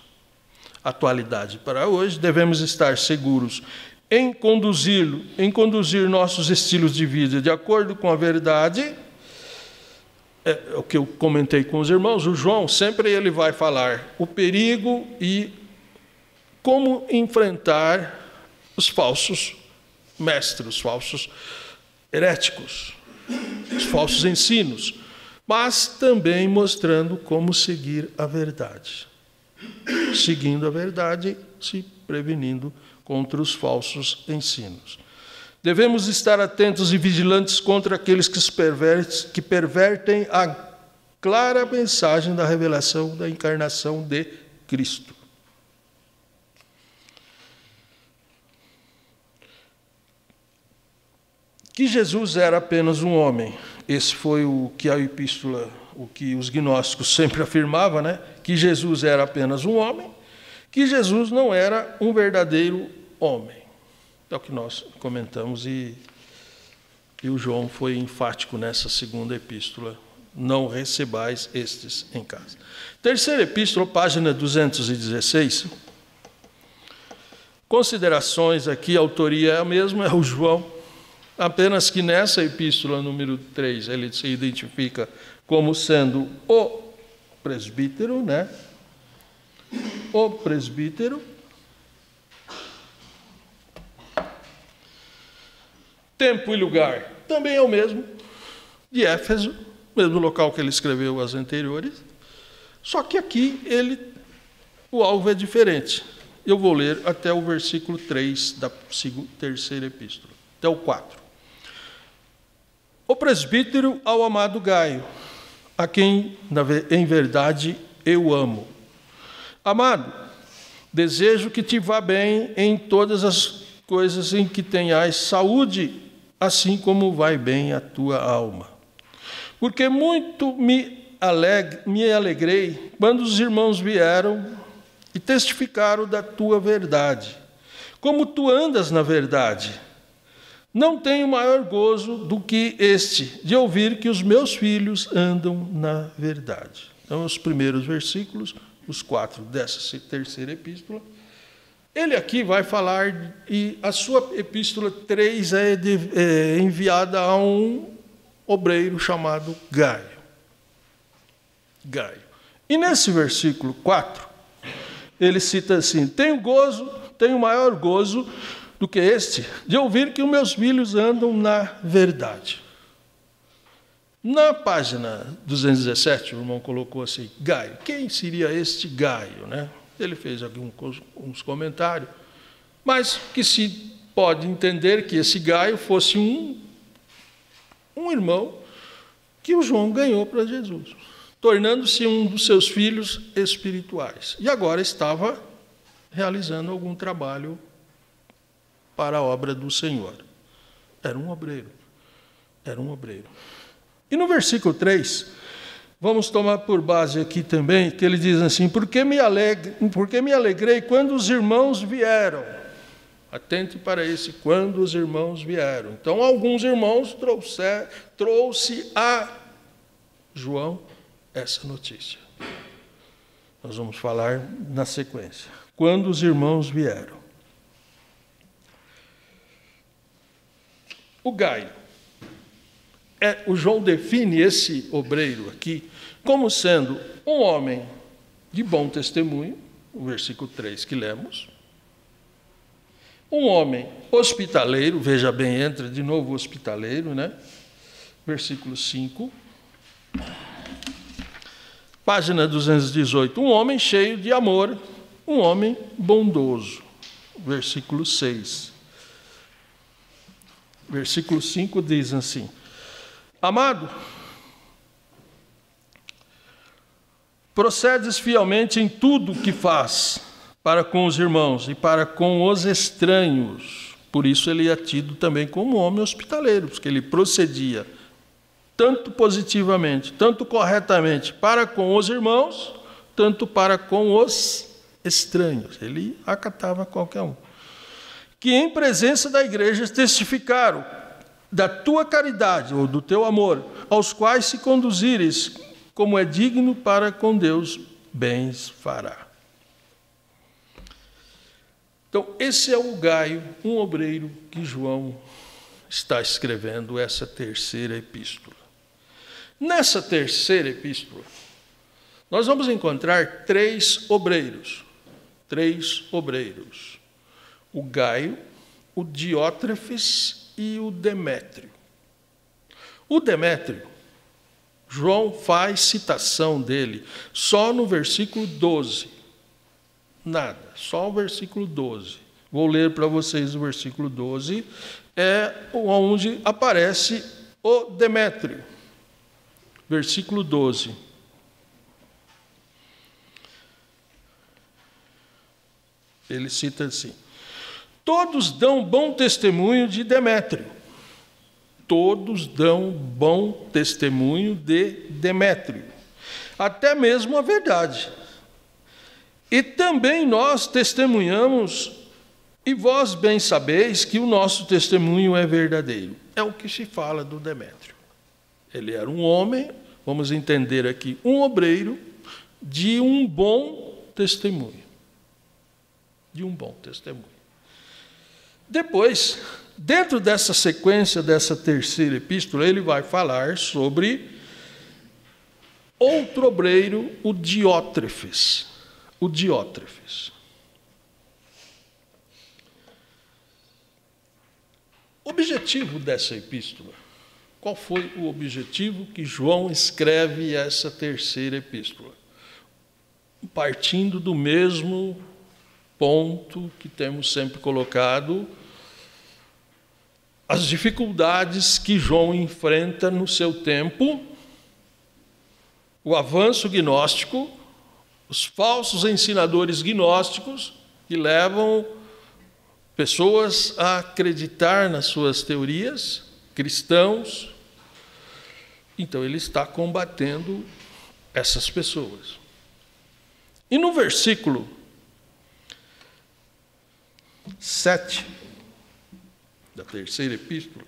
Atualidade para hoje, devemos estar seguros em conduzir nossos estilos de vida de acordo com a verdade. É o que eu comentei com os irmãos, o João sempre ele vai falar o perigo e como enfrentar os falsos mestres, os falsos heréticos, os falsos ensinos, mas também mostrando como seguir a verdade. Seguindo a verdade, se prevenindo contra os falsos ensinos. Devemos estar atentos e vigilantes contra aqueles que pervertem a clara mensagem da revelação da encarnação de Cristo. Que Jesus era apenas um homem. Esse foi o que a epístola, o que os gnósticos sempre afirmavam, né? Que Jesus era apenas um homem, que Jesus não era um verdadeiro homem. É o que nós comentamos e o João foi enfático nessa segunda epístola. Não recebais estes em casa. Terceira epístola, página 216. Considerações aqui, a autoria é a mesma, é o João. Apenas que nessa epístola número 3, ele se identifica como sendo o presbítero, né? O presbítero. Tempo e lugar também é o mesmo, de Éfeso, mesmo local que ele escreveu as anteriores. Só que aqui o alvo é diferente. Eu vou ler até o versículo 3 da terceira epístola, até o 4. O presbítero ao amado Gaio, a quem, em verdade, eu amo. Amado, desejo que te vá bem em todas as coisas em que tenhas saúde, assim como vai bem a tua alma. Porque muito me alegrei quando os irmãos vieram e testificaram da tua verdade. Como tu andas na verdade, não tenho maior gozo do que este, de ouvir que os meus filhos andam na verdade. Então, os primeiros versículos, os 4 dessa terceira epístola. Ele aqui vai falar, e a sua epístola 3 é enviada a um obreiro chamado Gaio. Gaio. E nesse versículo 4, ele cita assim: tenho maior gozo do que este, de ouvir que os meus filhos andam na verdade. Na página 217, o irmão colocou assim, Gaio. Quem seria este Gaio, né? Ele fez aqui uns comentários, mas que se pode entender que esse Gaio fosse um irmão que o João ganhou para Jesus, tornando-se um dos seus filhos espirituais. E agora estava realizando algum trabalho para a obra do Senhor. Era um obreiro. E no versículo 3, vamos tomar por base aqui também, que ele diz assim, porque me alegrei quando os irmãos vieram. Atente para esse, quando os irmãos vieram. Então, alguns irmãos trouxe a João essa notícia. Nós vamos falar na sequência. Quando os irmãos vieram. O Gaio. O João define esse obreiro aqui como sendo um homem de bom testemunho, o versículo 3 que lemos. Um homem hospitaleiro, veja bem, entra de novo o hospitaleiro, né? Versículo 5. Página 218. Um homem cheio de amor, um homem bondoso. Versículo 6. Versículo 5 diz assim: amado, procedes fielmente em tudo que faz para com os irmãos e para com os estranhos. Por isso ele é tido também como homem hospitaleiro, porque ele procedia tanto positivamente, tanto corretamente para com os irmãos, tanto para com os estranhos. Ele acatava qualquer um. Que em presença da igreja testificaram da tua caridade ou do teu amor, aos quais se conduzires, como é digno para com Deus, bens fará. Então, esse é o Gaio, um obreiro que João está escrevendo essa terceira epístola. Nessa terceira epístola, nós vamos encontrar três obreiros. O Gaio, o Diótrefes e o Demétrio. O Demétrio, João faz citação dele só no versículo 12. Nada, só o versículo 12. Vou ler para vocês o versículo 12, onde aparece o Demétrio. Versículo 12. Ele cita assim: todos dão bom testemunho de Demétrio. Todos dão bom testemunho de Demétrio. Até mesmo a verdade. E também nós testemunhamos, e vós bem sabeis que o nosso testemunho é verdadeiro. É o que se fala do Demétrio. Ele era um homem, vamos entender aqui, um obreiro de um bom testemunho. De um bom testemunho. Depois, dentro dessa sequência, dessa terceira epístola, ele vai falar sobre outro obreiro, o Diótrefes. O Diótrefes. O objetivo dessa epístola, qual foi o objetivo que João escreve essa terceira epístola? Partindo do mesmo ponto que temos sempre colocado, as dificuldades que João enfrenta no seu tempo, o avanço gnóstico, os falsos ensinadores gnósticos que levam pessoas a acreditar nas suas teorias, cristãos. Então, ele está combatendo essas pessoas. E no versículo 7 da terceira epístola,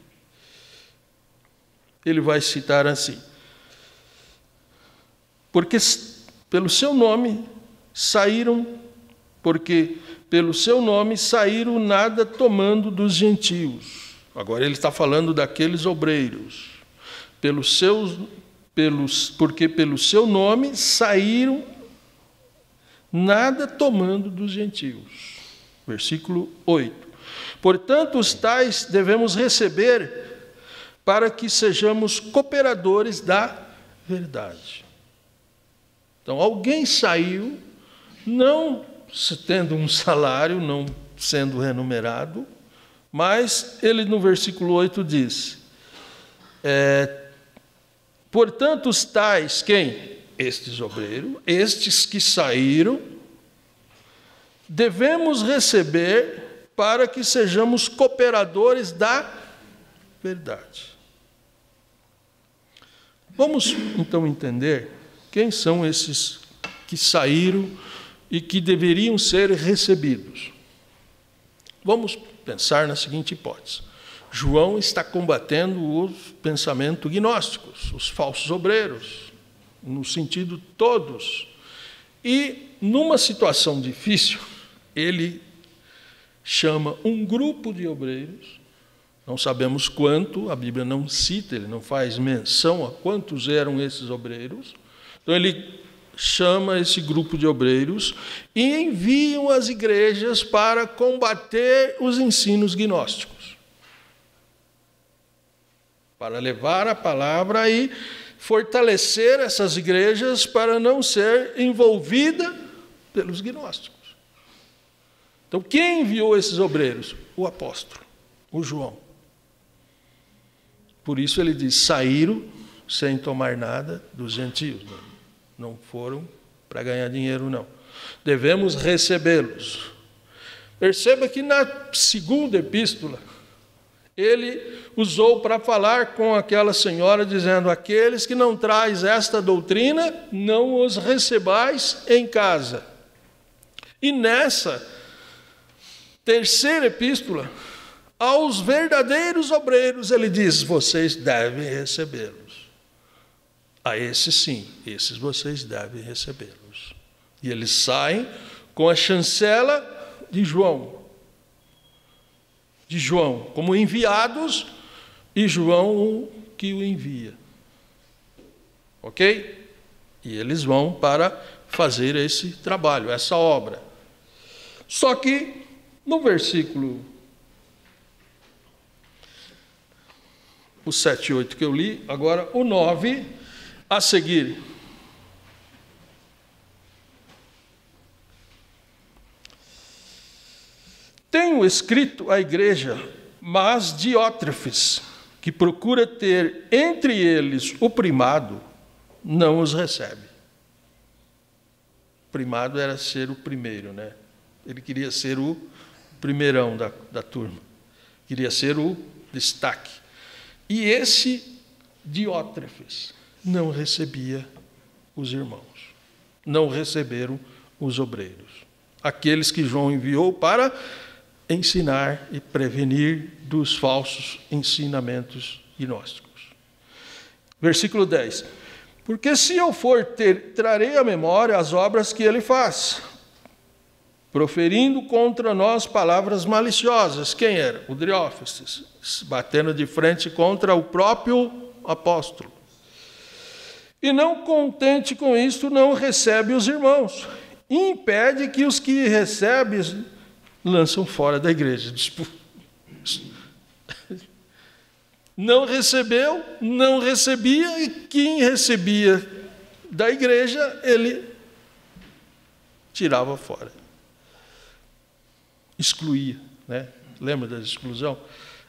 ele vai citar assim: porque pelo seu nome saíram nada tomando dos gentios. Agora ele está falando daqueles obreiros. Porque pelo seu nome saíram nada tomando dos gentios. Versículo 8. Portanto, os tais devemos receber para que sejamos cooperadores da verdade. Então, alguém saiu, não tendo um salário, não sendo remunerado, mas ele no versículo 8 diz, portanto, os tais, quem? Estes obreiros, estes que saíram, devemos receber para que sejamos cooperadores da verdade. Vamos, então, entender quem são esses que saíram e que deveriam ser recebidos. Vamos pensar na seguinte hipótese. João está combatendo os pensamentos gnósticos, os falsos obreiros, no sentido todos. E, numa situação difícil, ele chama um grupo de obreiros, não sabemos quanto, a Bíblia não cita, ele não faz menção a quantos eram esses obreiros. Então, ele chama esse grupo de obreiros e enviam as igrejas para combater os ensinos gnósticos, para levar a palavra e fortalecer essas igrejas para não ser envolvida pelos gnósticos. Então, quem enviou esses obreiros? O apóstolo, o João. Por isso ele diz, saíram sem tomar nada dos gentios. Não foram para ganhar dinheiro, não. Devemos recebê-los. Perceba que na segunda epístola, ele usou para falar com aquela senhora, dizendo, aqueles que não traz esta doutrina, não os recebais em casa. E nessa terceira epístola, aos verdadeiros obreiros, ele diz, vocês devem recebê-los. A esses sim, esses vocês devem recebê-los. E eles saem com a chancela de João, como enviados, e João que o envia. Ok? E eles vão para fazer esse trabalho, essa obra. Só que, no versículo o 7 e 8 que eu li, agora o 9 a seguir. Tenho escrito à igreja, mas Diótrefes, que procura ter entre eles o primado, não os recebe. O primado era ser o primeiro, né? Ele queria ser o primeirão da turma. Queria ser o destaque. E esse Diótrefes não recebia os irmãos. Não receberam os obreiros. Aqueles que João enviou para ensinar e prevenir dos falsos ensinamentos gnósticos. Versículo 10. Porque se eu for trarei à memória as obras que ele faz, proferindo contra nós palavras maliciosas. Quem era? O Diótrefes, batendo de frente contra o próprio apóstolo. E não contente com isto, não recebe os irmãos. E impede que os que recebem lançam fora da igreja. Não recebeu, não recebia, e quem recebia da igreja, ele tirava fora. Excluía, né? Lembra da exclusão?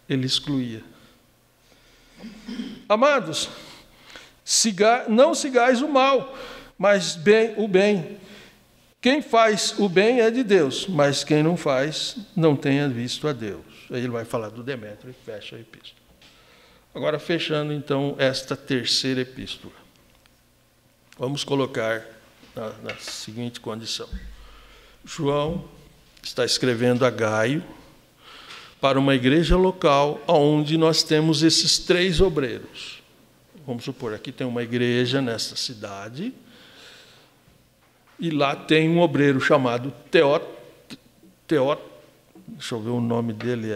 Ele excluía. Amados, não sigais o mal, mas o bem. Quem faz o bem é de Deus, mas quem não faz, não tenha visto a Deus. Aí ele vai falar do Demétrio e fecha a epístola. Agora, fechando, então, esta terceira epístola. Vamos colocar na seguinte condição. João está escrevendo a Gaio para uma igreja local onde nós temos esses 3 obreiros. Vamos supor, aqui tem uma igreja nessa cidade E lá tem um obreiro chamado deixa eu ver o nome dele,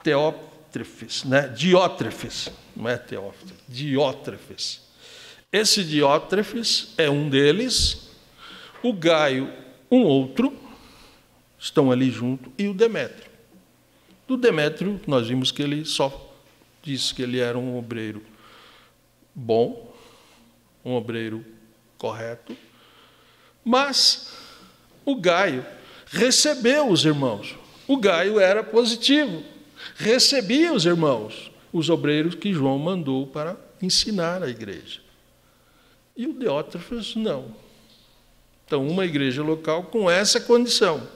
Teótrefes, né? Diótrefes, não é Teófilo, Diótrefes. Esse Diótrefes é um deles, o Gaio, um outro, estão ali junto, e o Demétrio. Do Demétrio, nós vimos que ele só disse que ele era um obreiro bom, um obreiro correto, mas o Gaio recebeu os irmãos. O Gaio era positivo, recebia os irmãos, os obreiros que João mandou para ensinar a igreja. E o Diótrefes não. Então, uma igreja local com essa condição.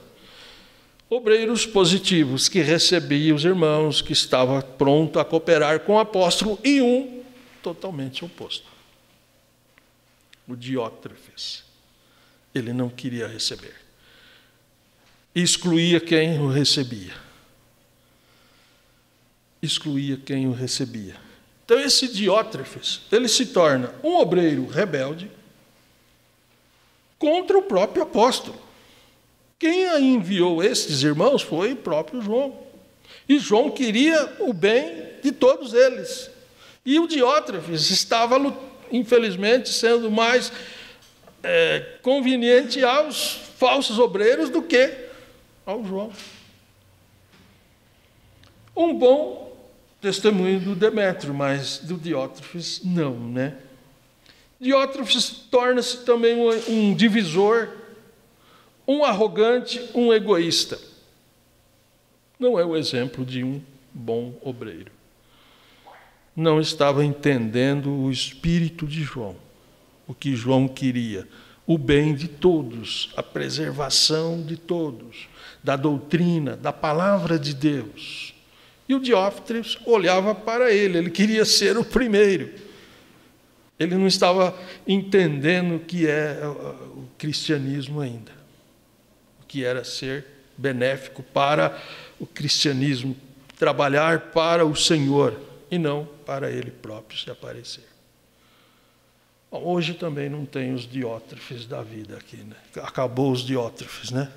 Obreiros positivos que recebiam os irmãos, que estava pronto a cooperar com o apóstolo, e um totalmente oposto. O Diótrefes. Ele não queria receber. Excluía quem o recebia. Excluía quem o recebia. Então, esse Diótrefes, ele se torna um obreiro rebelde contra o próprio apóstolo. Quem enviou estes irmãos foi o próprio João. E João queria o bem de todos eles. E o Diótrefes estava, infelizmente, sendo mais conveniente aos falsos obreiros do que ao João. Um bom testemunho do Demétrio, mas do Diótrefes não, né? Diótrefes torna-se também um divisor, um arrogante, um egoísta. Não é o exemplo de um bom obreiro. Não estava entendendo o espírito de João, o que João queria, o bem de todos, a preservação de todos, da doutrina, da palavra de Deus. E o Diótrefes olhava para ele queria ser o primeiro. Ele não estava entendendo o que é o cristianismo ainda, o que era ser benéfico para o cristianismo, trabalhar para o Senhor e não para ele próprio se aparecer. Bom, hoje também não tem os Diótrefes da vida aqui, né? Acabou os Diótrefes, né?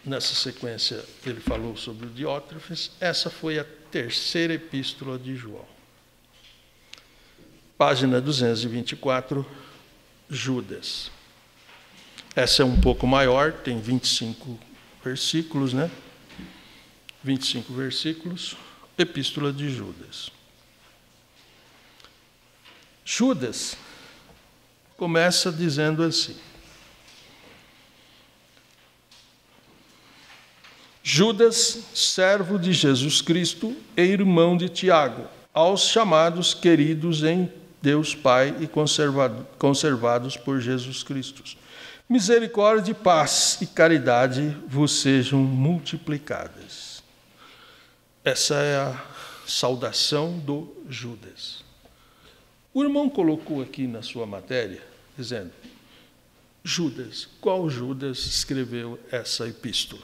Nessa sequência, ele falou sobre o Diótrefes. Essa foi a terceira epístola de João. Página 224, Judas. Essa é um pouco maior, tem 25 versículos, né? 25 versículos, epístola de Judas. Judas começa dizendo assim: Judas, servo de Jesus Cristo e irmão de Tiago, aos chamados queridos em Deus Pai e conservados por Jesus Cristo. Misericórdia, paz e caridade vos sejam multiplicadas. Essa é a saudação do Judas. O irmão colocou aqui na sua matéria, dizendo, Judas, qual Judas escreveu essa epístola?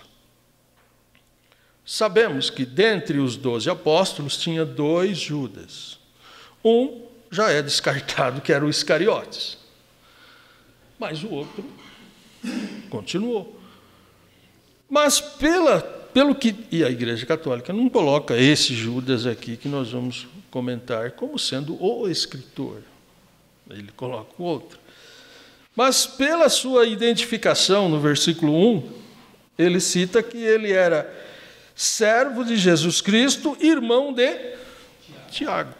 Sabemos que dentre os 12 apóstolos tinha 2 Judas. Um já é descartado, que era o Iscariotes. Mas o outro continuou. Mas pelo que... E a Igreja Católica não coloca esse Judas aqui que nós vamos comentar como sendo o escritor. Ele coloca o outro. Mas pela sua identificação no versículo 1, ele cita que ele era servo de Jesus Cristo, irmão de Tiago.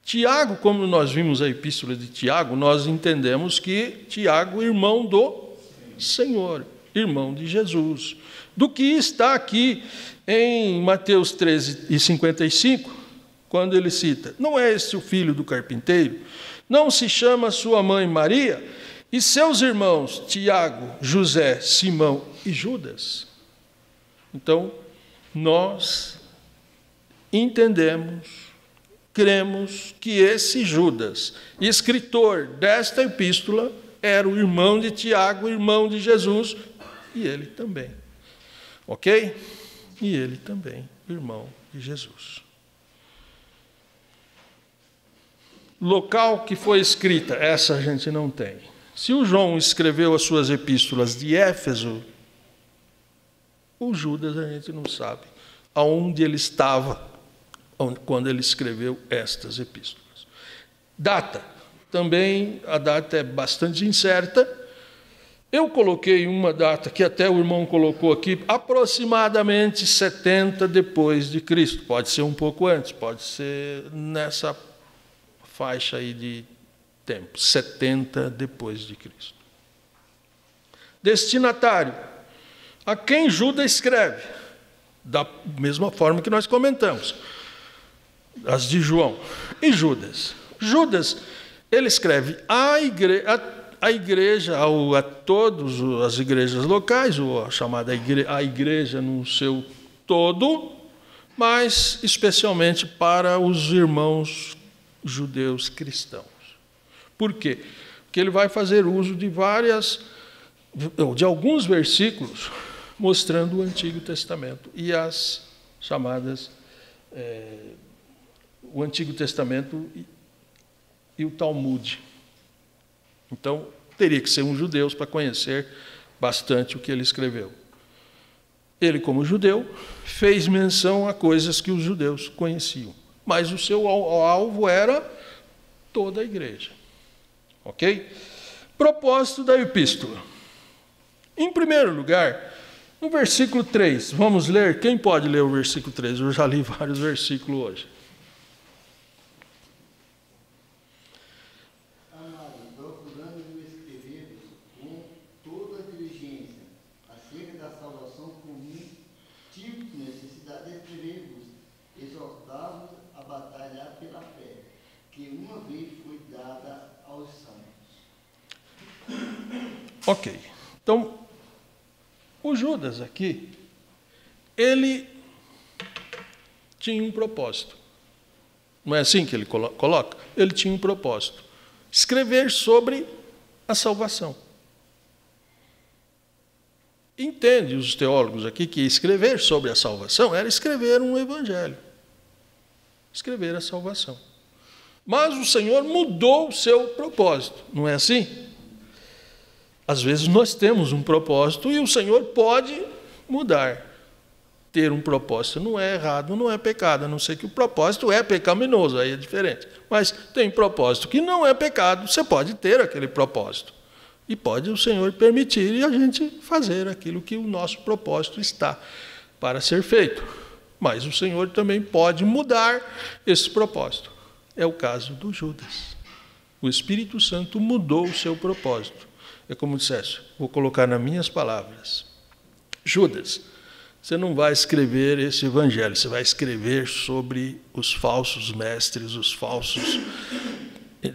Tiago, como nós vimos a epístola de Tiago, nós entendemos que Tiago, irmão do Senhor, irmão de Jesus. Do que está aqui em Mateus 13:55, quando ele cita, não é este o filho do carpinteiro? Não se chama sua mãe Maria? E seus irmãos Tiago, José, Simão e Judas? Então, nós entendemos, cremos que esse Judas, escritor desta epístola, era o irmão de Tiago, irmão de Jesus, e ele também. Ok? E ele também, irmão de Jesus. Local que foi escrita, essa a gente não tem. Se o João escreveu as suas epístolas de Éfeso, o Judas a gente não sabe aonde ele estava quando ele escreveu estas epístolas. Data. Também a data é bastante incerta. Eu coloquei uma data que até o irmão colocou aqui, aproximadamente 70 depois de Cristo. Pode ser um pouco antes, pode ser nessa faixa aí de tempo, 70 depois de Cristo. Destinatário. A quem Judas escreve? Da mesma forma que nós comentamos. As de João. E Judas? Judas, ele escreve a igreja, a todas as igrejas locais, ou a chamada a igreja no seu todo, mas especialmente para os irmãos judeus cristãos. Por quê? Porque ele vai fazer uso de alguns versículos mostrando o Antigo Testamento e as chamadas o Antigo Testamento e o Talmud. Então, teria que ser um judeu para conhecer bastante o que ele escreveu. Ele, como judeu, fez menção a coisas que os judeus conheciam, mas o seu alvo era toda a igreja. Ok? Propósito da epístola. Em primeiro lugar, no versículo 3, vamos ler. Quem pode ler o versículo 3? Eu já li vários versículos hoje. Ok. Então, o Judas aqui, ele tinha um propósito. Não é assim que ele coloca? Ele tinha um propósito. Escrever sobre a salvação. Entende os teólogos aqui que escrever sobre a salvação era escrever um evangelho. Escrever a salvação. Mas o Senhor mudou o seu propósito. Não é assim? Às vezes nós temos um propósito e o Senhor pode mudar. Ter um propósito não é errado, não é pecado, a não ser que o propósito é pecaminoso, aí é diferente. Mas tem propósito que não é pecado, você pode ter aquele propósito. E pode o Senhor permitir e a gente fazer aquilo que o nosso propósito está para ser feito. Mas o Senhor também pode mudar esse propósito. É o caso do Judas. O Espírito Santo mudou o seu propósito. É como dissesse, vou colocar nas minhas palavras. Judas, você não vai escrever esse evangelho, você vai escrever sobre os falsos mestres, os falsos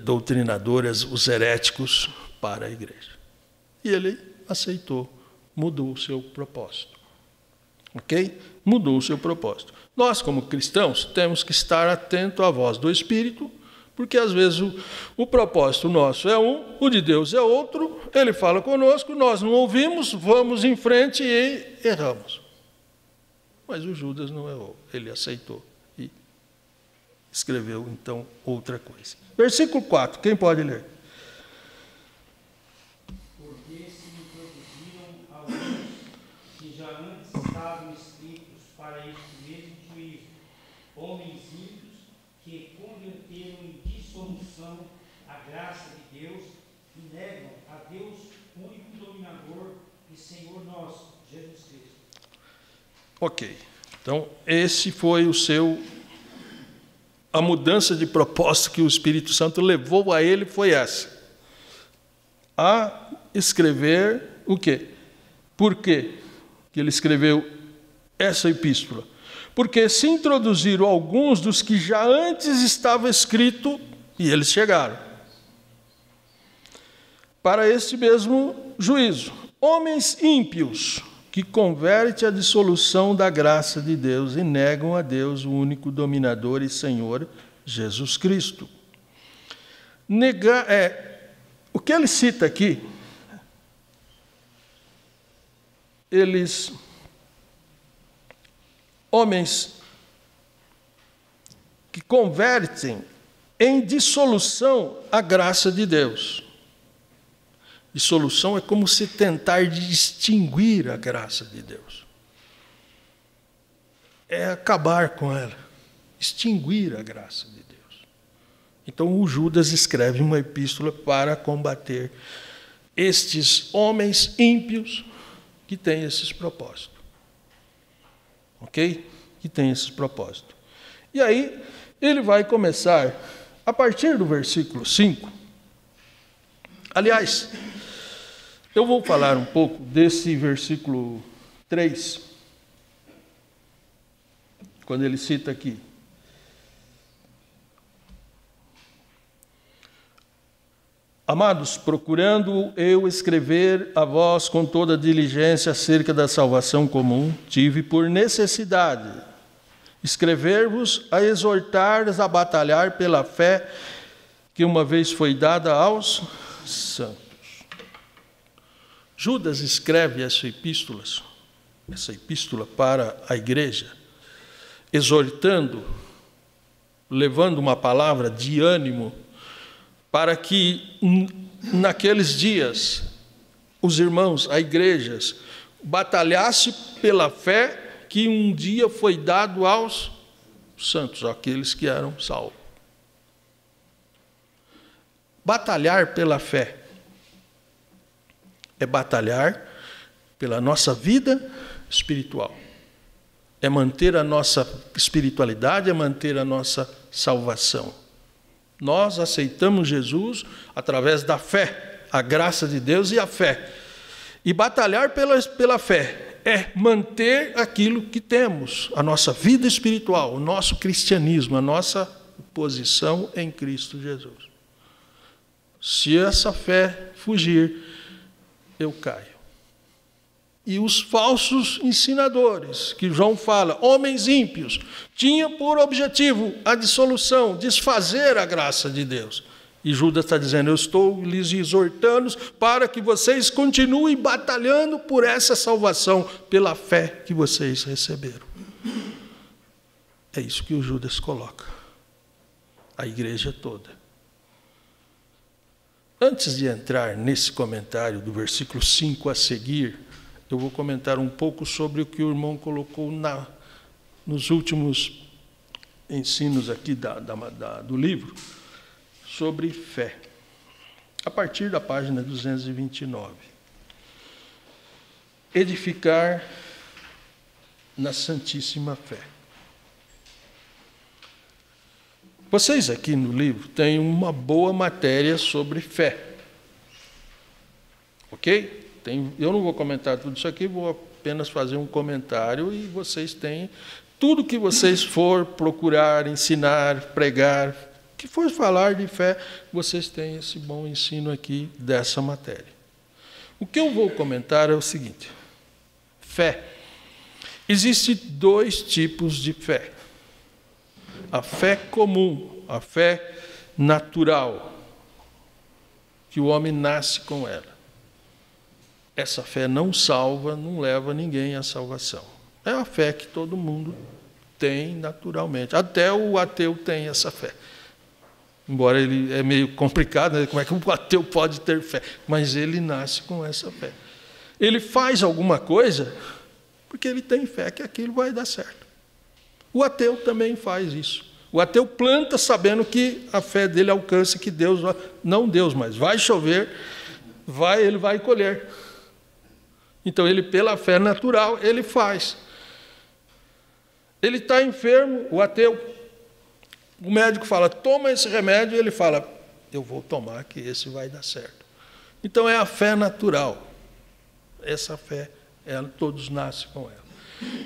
doutrinadores, os heréticos para a igreja. E ele aceitou, mudou o seu propósito. Ok? Mudou o seu propósito. Nós, como cristãos, temos que estar atentos à voz do Espírito, porque às vezes o propósito nosso é um, o de Deus é outro, ele fala conosco, nós não ouvimos, vamos em frente e erramos. Mas o Judas não errou, ele aceitou e escreveu então outra coisa. Versículo 4, quem pode ler? Porque se introduziram alguns que já antes estavam escritos para este mesmo juízo, homens ímpios que converteram em dissolução a graça de Deus e negam a Deus, único dominador e Senhor nosso, Jesus Cristo. Ok. Então, esse foi a mudança de propósito que o Espírito Santo levou a ele foi essa. A escrever o quê? Por quê que ele escreveu essa epístola? Porque se introduziram alguns dos que já antes estava escrito e eles chegaram para este mesmo juízo. Homens ímpios que convertem a dissolução da graça de Deus e negam a Deus, o único dominador e Senhor, Jesus Cristo. O que ele cita aqui, eles homens que convertem em dissolução a graça de Deus. Dissolução é como se tentar extinguir a graça de Deus. É acabar com ela, extinguir a graça de Deus. Então o Judas escreve uma epístola para combater estes homens ímpios que têm esses propósitos. Ok? Que têm esses propósitos. E aí ele vai começar, a partir do versículo 5. Aliás, eu vou falar um pouco desse versículo 3, quando ele cita aqui. Amados, procurando eu escrever a vós com toda diligência acerca da salvação comum, tive por necessidade escrever-vos a exortar-vos a batalhar pela fé que uma vez foi dada aos santos. Judas escreve essa epístola para a igreja, exortando, levando uma palavra de ânimo, para que naqueles dias os irmãos, a igreja, batalhasse pela fé que um dia foi dado aos santos, aqueles que eram salvos. Batalhar pela fé é batalhar pela nossa vida espiritual. É manter a nossa espiritualidade, é manter a nossa salvação. Nós aceitamos Jesus através da fé, a graça de Deus e a fé. E batalhar pela fé é manter aquilo que temos, a nossa vida espiritual, o nosso cristianismo, a nossa posição em Cristo Jesus. Se essa fé fugir, eu caio. E os falsos ensinadores, que João fala, homens ímpios, tinham por objetivo a dissolução, desfazer a graça de Deus. E Judas está dizendo, eu estou lhes exortando para que vocês continuem batalhando por essa salvação, pela fé que vocês receberam. É isso que o Judas coloca. A igreja toda. Antes de entrar nesse comentário do versículo 5 a seguir, eu vou comentar um pouco sobre o que o irmão colocou nos últimos ensinos aqui do livro, sobre fé, a partir da página 229. Edificar na Santíssima Fé. Vocês aqui no livro têm uma boa matéria sobre fé. Ok? Eu não vou comentar tudo isso aqui, vou apenas fazer um comentário e vocês têm tudo que vocês for procurar, ensinar, pregar, que for falar de fé, vocês têm esse bom ensino aqui dessa matéria. O que eu vou comentar é o seguinte: fé. Existem dois tipos de fé. A fé comum, a fé natural, que o homem nasce com ela. Essa fé não salva, não leva ninguém à salvação. É a fé que todo mundo tem naturalmente. Até o ateu tem essa fé. Embora ele é meio complicado, né? Como é que o ateu pode ter fé? Mas ele nasce com essa fé. Ele faz alguma coisa porque ele tem fé que aquilo vai dar certo. O ateu também faz isso. O ateu planta sabendo que a fé dele alcança, que Deus, não Deus, mas vai chover, ele vai colher. Então ele, pela fé natural, ele faz. Ele está enfermo, o ateu. O médico fala, toma esse remédio, e ele fala, eu vou tomar, que esse vai dar certo. Então é a fé natural. Essa fé, todos nascem com ela.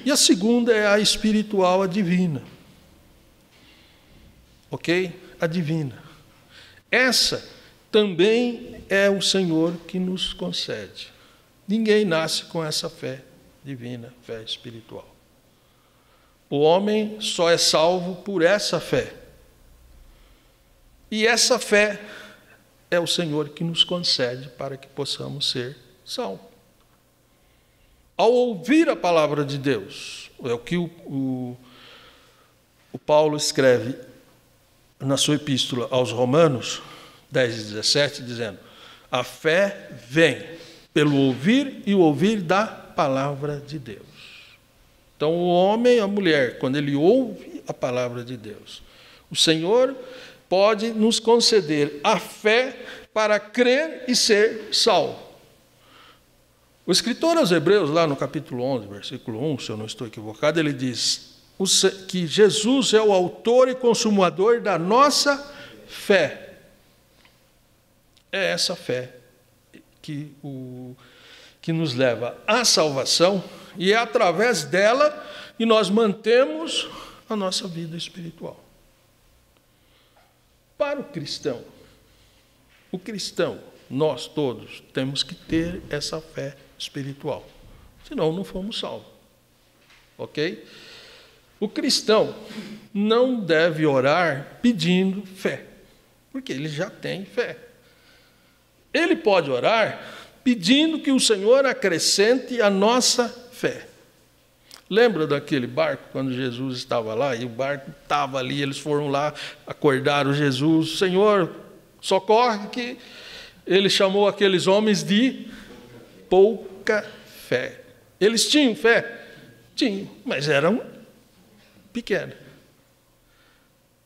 E a segunda é a espiritual, a divina. Ok? A divina. Essa também é o Senhor que nos concede. Ninguém nasce com essa fé divina, fé espiritual. O homem só é salvo por essa fé. E essa fé é o Senhor que nos concede para que possamos ser salvos. ao ouvir a palavra de Deus. É o que o Paulo escreve na sua epístola aos Romanos 10:17, dizendo: a fé vem pelo ouvir e o ouvir da palavra de Deus. Então, o homem e a mulher, quando ele ouve a palavra de Deus, o Senhor pode nos conceder a fé para crer e ser salvo. O escritor aos Hebreus, lá no capítulo 11, versículo 1, se eu não estou equivocado, ele diz que Jesus é o autor e consumador da nossa fé. É essa fé que nos leva à salvação, e é através dela que nós mantemos a nossa vida espiritual. Para o cristão, nós todos temos que ter essa fé espiritual, senão não fomos salvos. Ok? O cristão não deve orar pedindo fé, porque ele já tem fé. Ele pode orar pedindo que o Senhor acrescente a nossa fé. Lembra daquele barco, quando Jesus estava lá, e o barco estava ali, eles foram lá, acordaram Jesus: Senhor, socorre, que ele chamou aqueles homens de pouca fé. Eles tinham fé? Tinham, mas eram pequenos.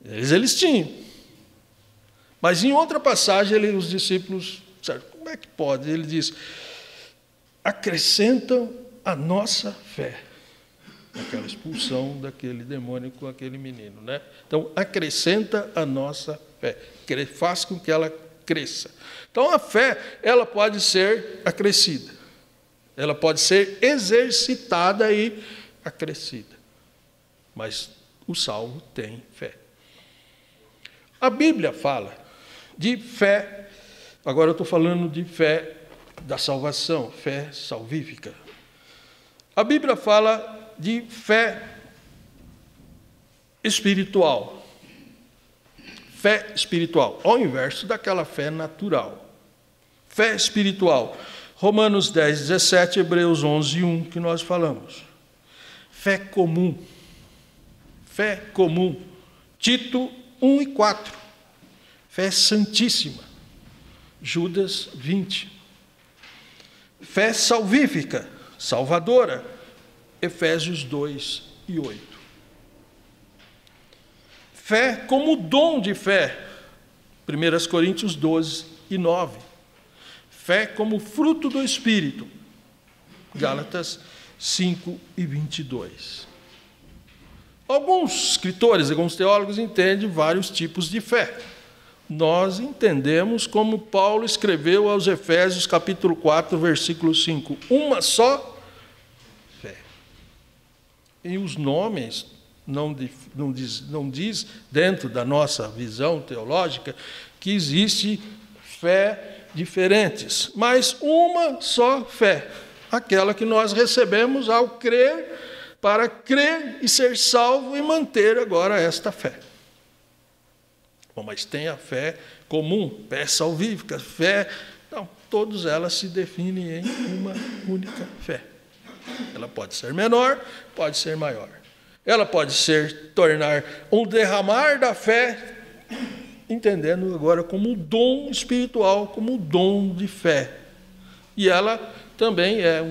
Eles tinham. Mas em outra passagem, os discípulos disseram: como é que pode? Ele diz: acrescentam a nossa fé. Aquela expulsão daquele demônio com aquele menino, né? Então, acrescenta a nossa fé. Faz com que ela cresça. Então, a fé, ela pode ser acrescida. Ela pode ser exercitada e acrescida. Mas o salvo tem fé. A Bíblia fala de fé. Agora eu estou falando de fé da salvação, fé salvífica. A Bíblia fala de fé espiritual. Fé espiritual, ao inverso daquela fé natural. Fé espiritual. Romanos 10:17, Hebreus 11:1, que nós falamos. Fé comum. Fé comum. Tito 1:4. Fé santíssima. Judas 20. Fé salvífica, salvadora. Efésios 2:8. Fé como dom de fé. 1 Coríntios 12:9. Fé como fruto do Espírito. Gálatas 5:22. Alguns escritores, alguns teólogos entendem vários tipos de fé. Nós entendemos como Paulo escreveu aos Efésios, capítulo 4, versículo 5. Uma só fé. E os nomes não diz, dentro da nossa visão teológica, que existe fé diferentes, mas uma só fé, aquela que nós recebemos ao crer, para crer e ser salvo e manter agora esta fé. Bom, mas tem a fé comum, fé salvífica, fé... Não, todas elas se definem em uma única fé. Ela pode ser menor, pode ser maior. Ela pode tornar um derramar da fé, entendendo agora como dom espiritual, como dom de fé. E ela também é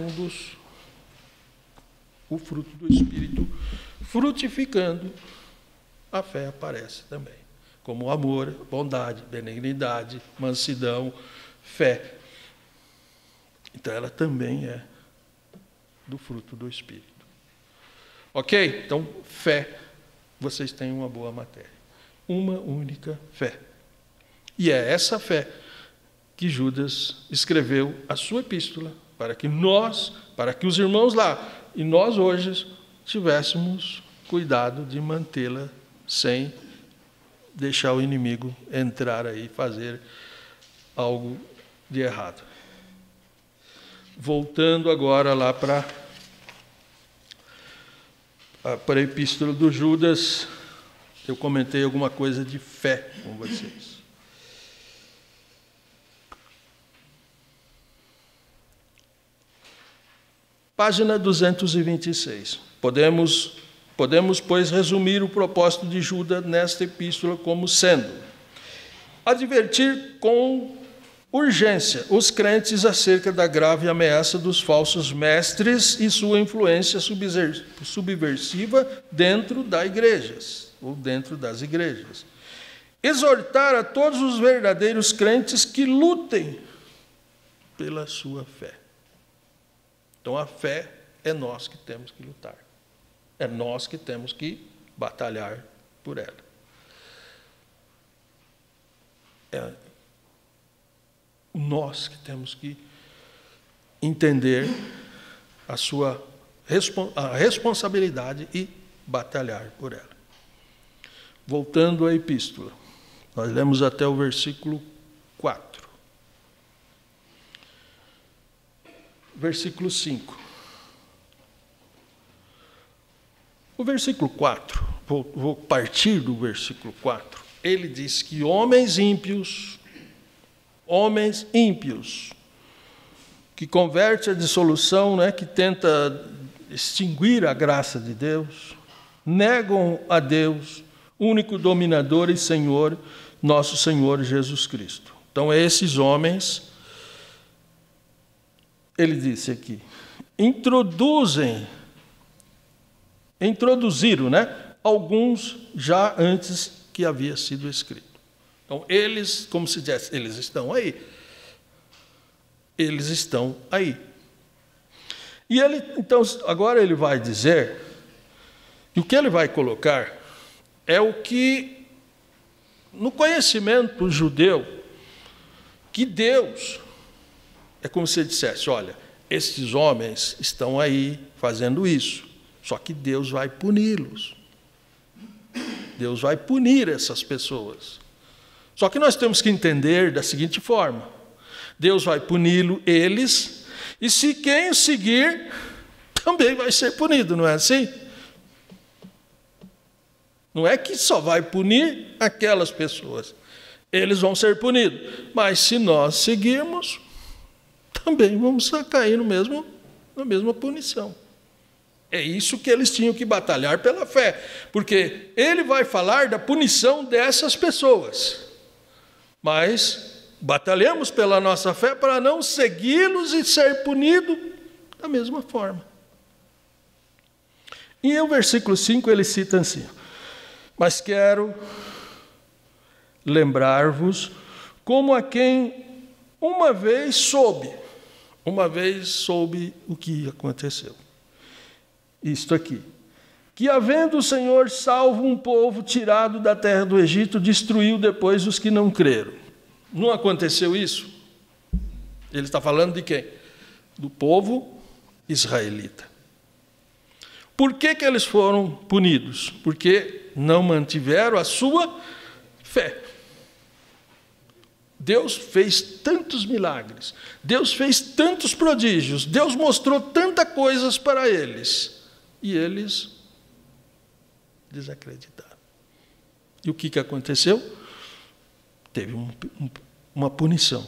o fruto do Espírito, frutificando, a fé aparece também, como amor, bondade, benignidade, mansidão, fé. Então ela também é do fruto do Espírito. Ok? Então, fé, vocês têm uma boa matéria. Uma única fé. E é essa fé que Judas escreveu a sua epístola, para que os irmãos lá, e nós hoje, tivéssemos cuidado de mantê-la sem deixar o inimigo entrar aí e fazer algo de errado. Voltando agora lá para a epístola do Judas, eu comentei alguma coisa de fé com vocês. Página 226. Podemos, pois, resumir o propósito de Judas nesta epístola como sendo: advertir com urgência os crentes acerca da grave ameaça dos falsos mestres e sua influência subversiva dentro das igrejas, ou dentro das igrejas. Exortar a todos os verdadeiros crentes que lutem pela sua fé. Então, a fé é nós que temos que lutar. É nós que temos que batalhar por ela. É nós que temos que entender a responsabilidade e batalhar por ela. Voltando à epístola, nós lemos até o versículo 4. Versículo 5. O versículo 4, vou partir do versículo 4, ele diz que homens ímpios, que converte a dissolução, né, que tenta extinguir a graça de Deus, negam a Deus, único dominador e Senhor, nosso Senhor Jesus Cristo. Então, esses homens, ele disse aqui, introduziram, né, alguns já antes que havia sido escrito. Então, eles, como se diz, eles estão aí. Eles estão aí. E ele, então, agora ele vai dizer, e o que ele vai colocar é o que, no conhecimento judeu, que Deus, é como se ele dissesse, olha, esses homens estão aí fazendo isso, só que Deus vai puni-los. Deus vai punir essas pessoas. Só que nós temos que entender da seguinte forma: Deus vai puni-lo eles, e se quem o seguir, também vai ser punido, não é assim? Não é que só vai punir aquelas pessoas. Eles vão ser punidos. Mas se nós seguirmos, também vamos cair na mesma punição. É isso que eles tinham que batalhar pela fé. Porque ele vai falar da punição dessas pessoas. Mas batalhamos pela nossa fé para não segui-los e ser punido da mesma forma. E o versículo 5 ele cita assim: mas quero lembrar-vos como a quem uma vez soube o que aconteceu. Isto aqui, que havendo o Senhor salvo um povo tirado da terra do Egito, destruiu depois os que não creram. Não aconteceu isso? Ele está falando de quem? Do povo israelita. Por que eles foram punidos? Porque não mantiveram a sua fé. Deus fez tantos milagres, Deus fez tantos prodígios, Deus mostrou tantas coisas para eles, e eles desacreditaram. E o que aconteceu? Teve uma punição.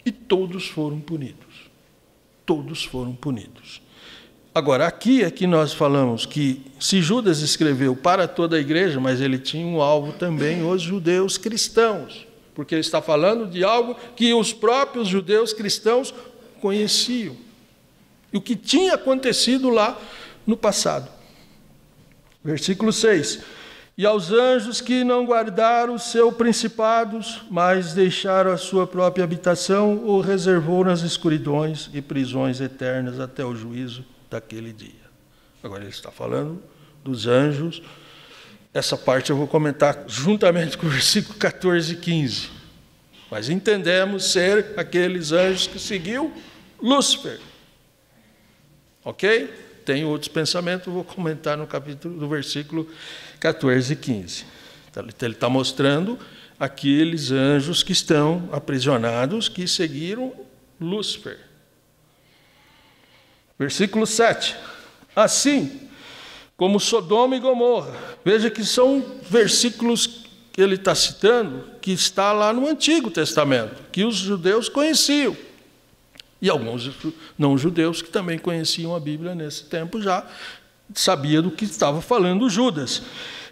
E todos foram punidos. Todos foram punidos. Agora, aqui é que nós falamos que se Judas escreveu para toda a igreja, mas ele tinha um alvo também, os judeus cristãos, porque ele está falando de algo que os próprios judeus cristãos conheciam. E o que tinha acontecido lá no passado. Versículo 6. E aos anjos que não guardaram os seus principados, mas deixaram a sua própria habitação, o reservou nas escuridões e prisões eternas até o juízo daquele dia. Agora ele está falando dos anjos. Essa parte eu vou comentar juntamente com o versículo 14 e 15. Mas entendemos ser aqueles anjos que seguiu Lúcifer. Ok? Tem outros pensamentos, vou comentar no capítulo do versículo 14 e 15. Ele está mostrando aqueles anjos que estão aprisionados, que seguiram Lúcifer. Versículo 7. Assim como Sodoma e Gomorra. Veja que são versículos que ele está citando, que está lá no Antigo Testamento, que os judeus conheciam. E alguns não-judeus que também conheciam a Bíblia nesse tempo já sabiam do que estava falando Judas.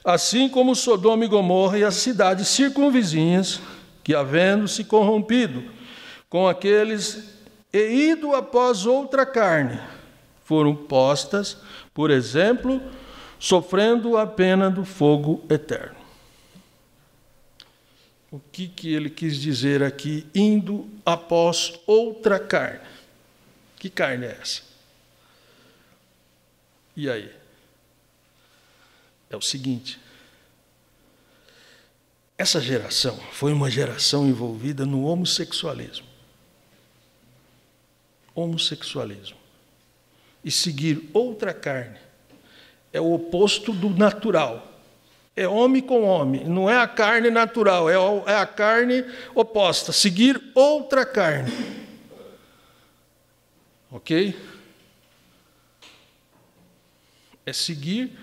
Assim como Sodoma e Gomorra e as cidades circunvizinhas, que havendo se corrompido com aqueles e ido após outra carne, foram postas, por exemplo, sofrendo a pena do fogo eterno. O que ele quis dizer aqui, indo após outra carne? Que carne é essa? E aí? É o seguinte: essa geração foi uma geração envolvida no homossexualismo. Homossexualismo. E seguir outra carne é o oposto do natural. É homem com homem, não é a carne natural, é a carne oposta. Seguir outra carne. Ok? É seguir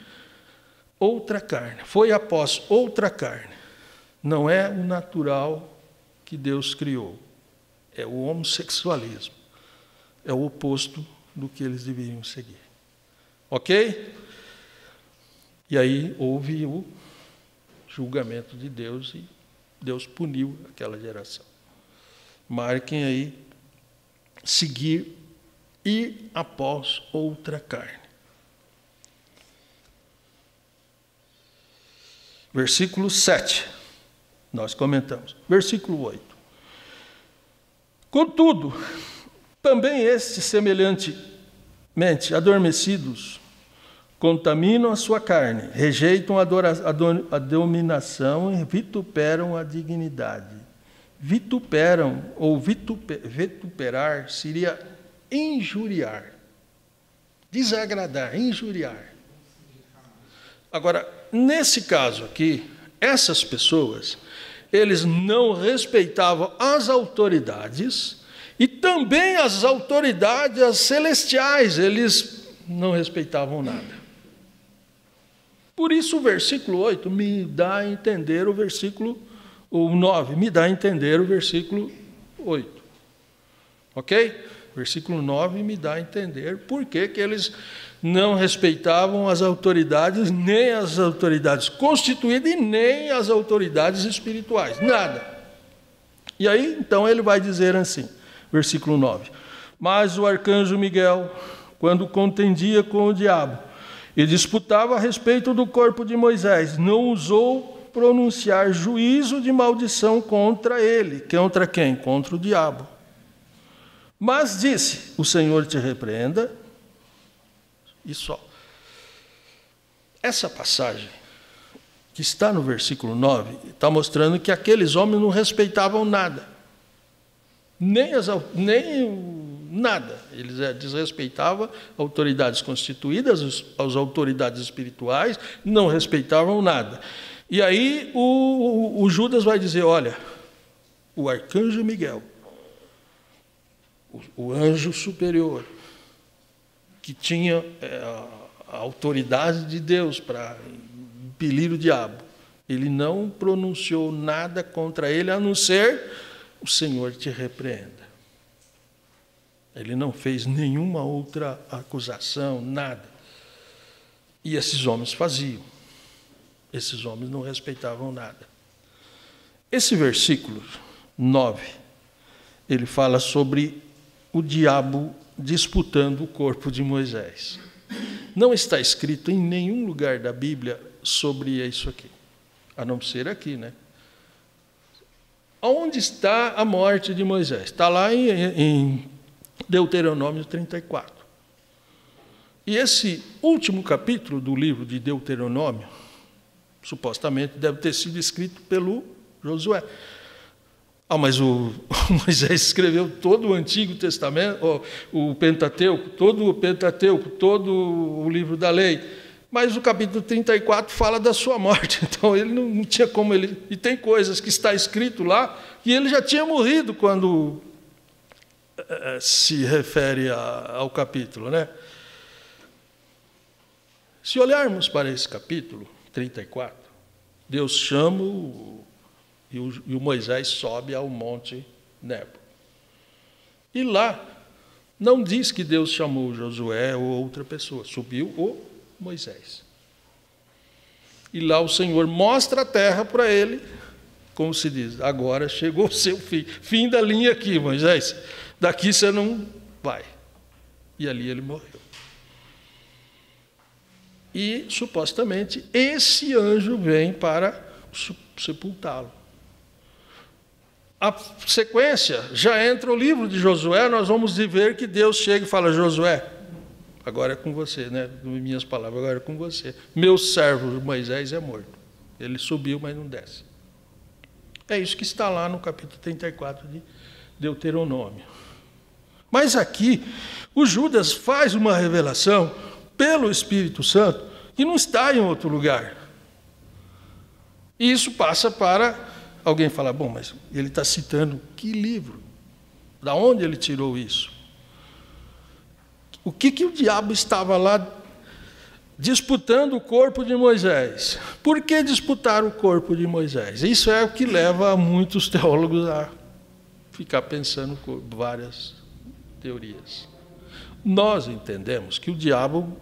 outra carne. Foi após outra carne. Não é o natural que Deus criou. É o homossexualismo. É o oposto do que eles deveriam seguir. Ok? E aí houve o julgamento de Deus e Deus puniu aquela geração. Marquem aí, seguir, ir após outra carne. Versículo 7, nós comentamos. Versículo 8. Contudo, também estes semelhantemente adormecidos contaminam a sua carne, rejeitam a dominação e vituperam a dignidade. Vituperam, ou vituperar, seria injuriar, desagradar, injuriar. Agora, nesse caso aqui, essas pessoas, eles não respeitavam as autoridades e também as autoridades celestiais, eles não respeitavam nada. Por isso o versículo 8 me dá a entender o 9 me dá a entender o versículo 8. Ok? Versículo 9 me dá a entender por que eles não respeitavam as autoridades, nem as autoridades constituídas e nem as autoridades espirituais. Nada. E aí, então, ele vai dizer assim, versículo 9. Mas o arcanjo Miguel, quando contendia com o diabo e disputava a respeito do corpo de Moisés, não ousou pronunciar juízo de maldição contra ele. Contra quem? Contra o diabo. Mas disse, o Senhor te repreenda, e só. Essa passagem, que está no versículo 9, está mostrando que aqueles homens não respeitavam nada. Nem nada. Eles desrespeitavam autoridades constituídas, as autoridades espirituais, não respeitavam nada. E aí o Judas vai dizer, olha, o arcanjo Miguel, o anjo superior, que tinha a autoridade de Deus para impelir o diabo, ele não pronunciou nada contra ele, a não ser o Senhor te repreenda. Ele não fez nenhuma outra acusação, nada. E esses homens faziam. Esses homens não respeitavam nada. Esse versículo 9, ele fala sobre o diabo disputando o corpo de Moisés. Não está escrito em nenhum lugar da Bíblia sobre isso aqui, a não ser aqui, né? Onde está a morte de Moisés? Está lá em Deuteronômio 34. E esse último capítulo do livro de Deuteronômio, supostamente deve ter sido escrito pelo Josué. Mas o Moisés escreveu todo o Antigo Testamento, o Pentateuco, todo o livro da lei. Mas o capítulo 34 fala da sua morte, então ele não tinha como ele... E tem coisas que está escrito lá, e ele já tinha morrido quando se refere ao capítulo, né? Se olharmos para esse capítulo 34, Deus chama e o Moisés sobe ao monte Nebo. E lá Não diz que Deus chamou Josué ou outra pessoa, subiu o Moisés. E lá o Senhor mostra a terra para ele, como se diz, agora chegou o seu fim da linha aqui, Moisés, daqui você não vai. E ali ele morreu. E, supostamente, esse anjo vem para sepultá-lo. A sequência, já entra o livro de Josué, nós vamos ver que Deus chega e fala, Josué, agora é com você, né? Minhas palavras, agora é com você. Meu servo Moisés é morto. Ele subiu, mas não desce. É isso que está lá no capítulo 34 de Deuteronômio. Mas aqui, o Judas faz uma revelação pelo Espírito Santo que não está em outro lugar. E isso passa para alguém falar, bom, mas ele está citando que livro? Da onde ele tirou isso? O que o diabo estava lá disputando o corpo de Moisés? Por que disputar o corpo de Moisés? Isso é o que leva muitos teólogos a ficar pensando várias teorias. Nós entendemos que o diabo,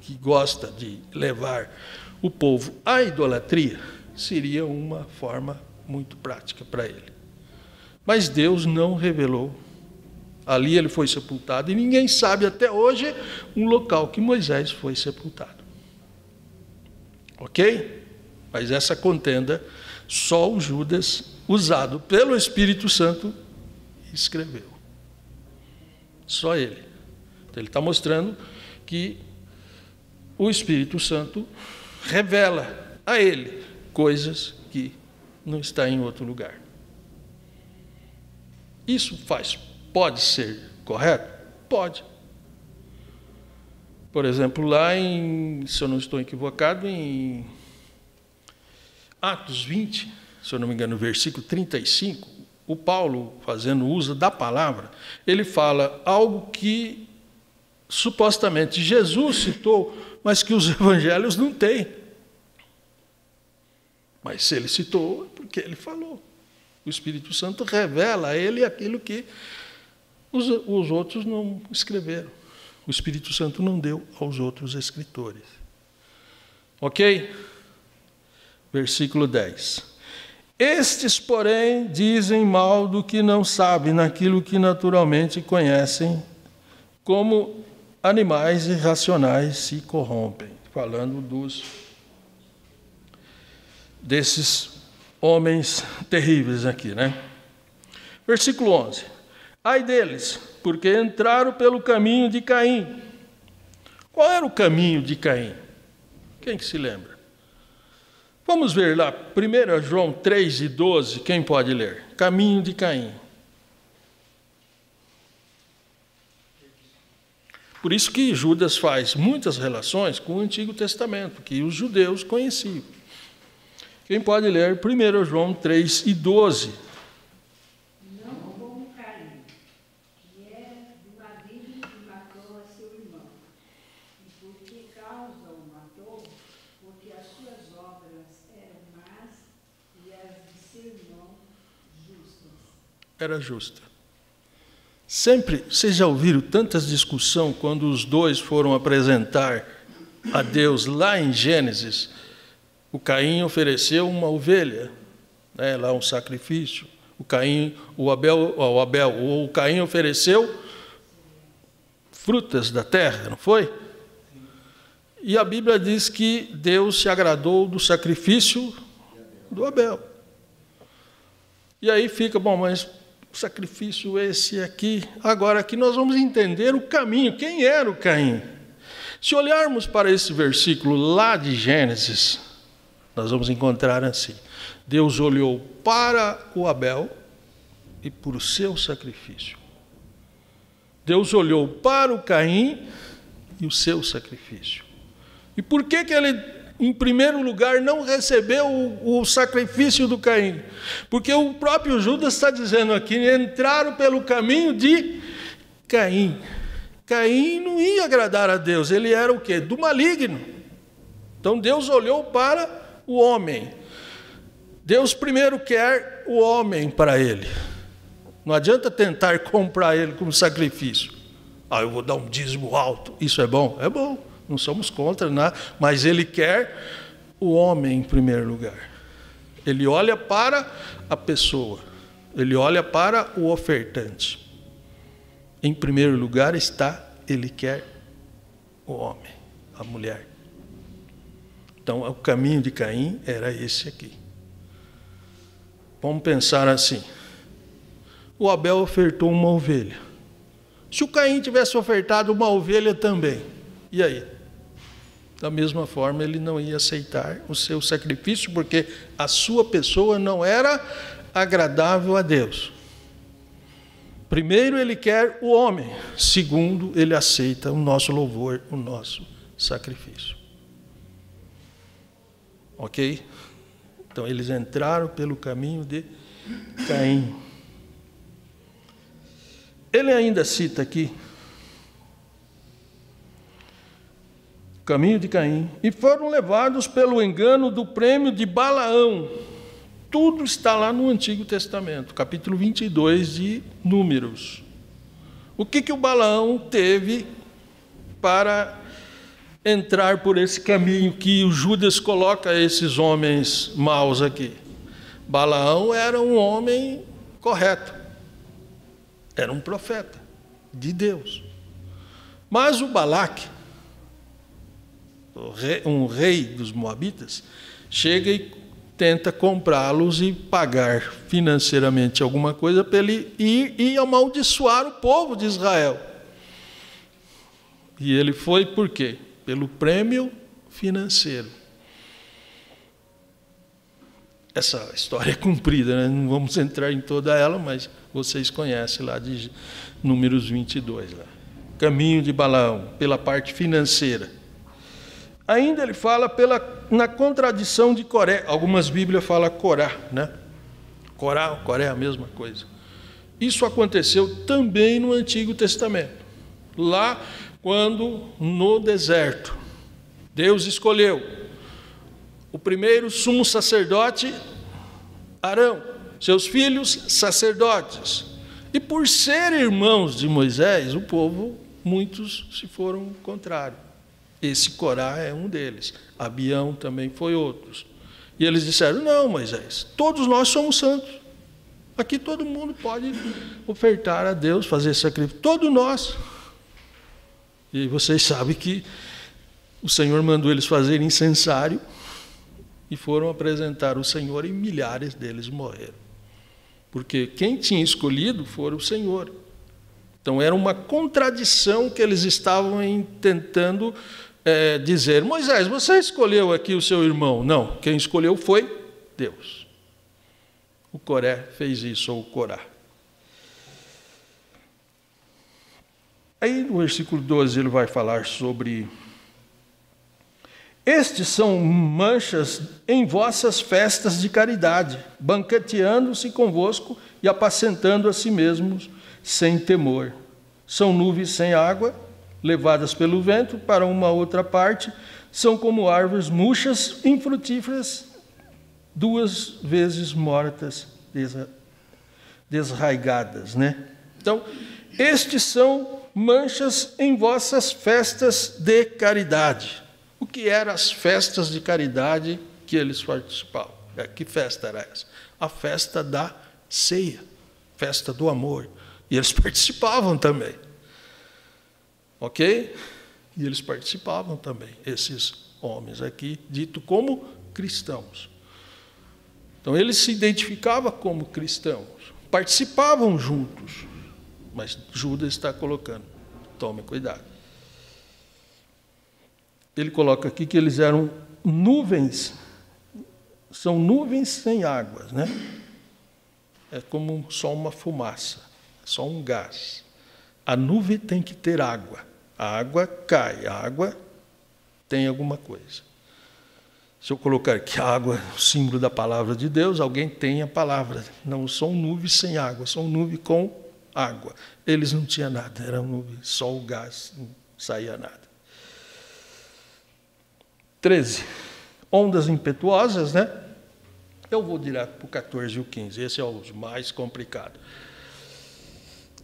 que gosta de levar o povo à idolatria, seria uma forma muito prática para ele. Mas Deus não revelou. Ali ele foi sepultado e ninguém sabe até hoje um local que Moisés foi sepultado. Ok? Mas essa contenda, só o Judas, usado pelo Espírito Santo, escreveu. Só ele. Então, ele está mostrando que o Espírito Santo revela a ele coisas que não está em outro lugar. Isso pode ser correto? Pode. Por exemplo, lá se eu não estou equivocado, em Atos 20, se eu não me engano, versículo 35, o Paulo, fazendo uso da palavra, ele fala algo que supostamente Jesus citou, mas que os evangelhos não têm. Mas se ele citou, é porque ele falou. O Espírito Santo revela a ele aquilo que os outros não escreveram. O Espírito Santo não deu aos outros escritores. Ok? Versículo 10. Estes, porém, dizem mal do que não sabem, naquilo que naturalmente conhecem, como animais irracionais se corrompem. Falando desses homens terríveis aqui, né? Versículo 11. Ai deles, porque entraram pelo caminho de Caim. Qual era o caminho de Caim? Quem que se lembra? Vamos ver lá, 1 João 3:12, quem pode ler? Caminho de Caim. Por isso que Judas faz muitas relações com o Antigo Testamento, que os judeus conheciam. Quem pode ler 1 João 3:12? Não como Caim, que é do maligno e matou a seu irmão. E por que causa o matou? Porque as suas obras eram más e as de seu irmão justas. Era justa. Sempre, vocês já ouviram tantas discussões quando os dois foram apresentar a Deus lá em Gênesis? O Caim ofereceu uma ovelha, né, lá um sacrifício. O Caim ofereceu frutas da terra, não foi? E a Bíblia diz que Deus se agradou do sacrifício do Abel. E aí fica, bom, mas o sacrifício esse aqui, agora aqui nós vamos entender o caminho, quem era o Caim. Se olharmos para esse versículo lá de Gênesis, nós vamos encontrar assim: Deus olhou para o Abel e por o seu sacrifício. Deus olhou para o Caim e o seu sacrifício. E por que ele, em primeiro lugar, não recebeu o sacrifício do Caim? Porque o próprio Judas está dizendo aqui, entraram pelo caminho de Caim. Caim não ia agradar a Deus, ele era o quê? Do maligno. Então Deus olhou para o homem. Deus primeiro quer o homem para ele. Não adianta tentar comprar ele como sacrifício. Eu vou dar um dízimo alto. Isso é bom? É bom. Não somos contra nada. Mas ele quer o homem em primeiro lugar. Ele olha para a pessoa. Ele olha para o ofertante. Em primeiro lugar ele quer o homem, a mulher. Então, o caminho de Caim era esse aqui. Vamos pensar assim. O Abel ofertou uma ovelha. Se o Caim tivesse ofertado uma ovelha também, e aí? Da mesma forma, ele não ia aceitar o seu sacrifício, porque a sua pessoa não era agradável a Deus. Primeiro, ele quer o homem. Segundo, ele aceita o nosso louvor, o nosso sacrifício. Ok? Então, eles entraram pelo caminho de Caim. Ele ainda cita aqui o caminho de Caim. E foram levados pelo engano do prêmio de Balaão. Tudo está lá no Antigo Testamento, capítulo 22 de Números. O que o Balaão teve para entrar por esse caminho que o Judas coloca esses homens maus aqui? Balaão era um homem correto. Era um profeta de Deus. Mas o Balaque, um rei dos Moabitas, chega e tenta comprá-los e pagar financeiramente alguma coisa para ele ir e amaldiçoar o povo de Israel. E ele foi por quê? Pelo prêmio financeiro. Essa história é comprida, né? Não vamos entrar em toda ela, mas vocês conhecem lá de Números 22. Lá. Caminho de Balaão, pela parte financeira. Ainda ele fala na contradição de Coré. Algumas Bíblias falam Corá, né? Coré é a mesma coisa. Isso aconteceu também no Antigo Testamento. Lá, quando no deserto, Deus escolheu o primeiro sumo sacerdote, Arão, seus filhos sacerdotes. E por ser irmãos de Moisés, o povo, muitos se foram contrários. Esse Corá é um deles. Abião também foi outros. E eles disseram, não, Moisés, todos nós somos santos. Aqui todo mundo pode ofertar a Deus, fazer sacrifício. Todos nós. E vocês sabem que o Senhor mandou eles fazerem incensário e foram apresentar o Senhor e milhares deles morreram. Porque quem tinha escolhido foi o Senhor. Então era uma contradição que eles estavam tentando dizer, Moisés, você escolheu aqui o seu irmão. Não, quem escolheu foi Deus. O Coré fez isso, ou o Corá. Aí no versículo 12 ele vai falar sobre: estes são manchas em vossas festas de caridade, banqueteando-se convosco e apacentando a si mesmos sem temor. São nuvens sem água, levadas pelo vento para uma outra parte, são como árvores murchas, infrutíferas, 2 vezes mortas, desraigadas, né? Então, estes são manchas em vossas festas de caridade. O que eram as festas de caridade que eles participavam? Que festa era essa? A festa da ceia, festa do amor. E eles participavam também. Ok? E eles participavam também, esses homens aqui, dito como cristãos. Então, eles se identificavam como cristãos, participavam juntos. Mas Judas está colocando, tome cuidado. Ele coloca aqui que eles eram nuvens, são nuvens sem águas, né? É como só uma fumaça, só um gás. A nuvem tem que ter água. A água cai, a água tem alguma coisa. Se eu colocar que a água é o símbolo da palavra de Deus, alguém tem a palavra. Não são nuvens sem água, são nuvens com água. Eles não tinham nada, era nuvem, só o gás, não saía nada. 13. Ondas impetuosas, né? Eu vou direto para o 14 e o 15, esse é o mais complicado.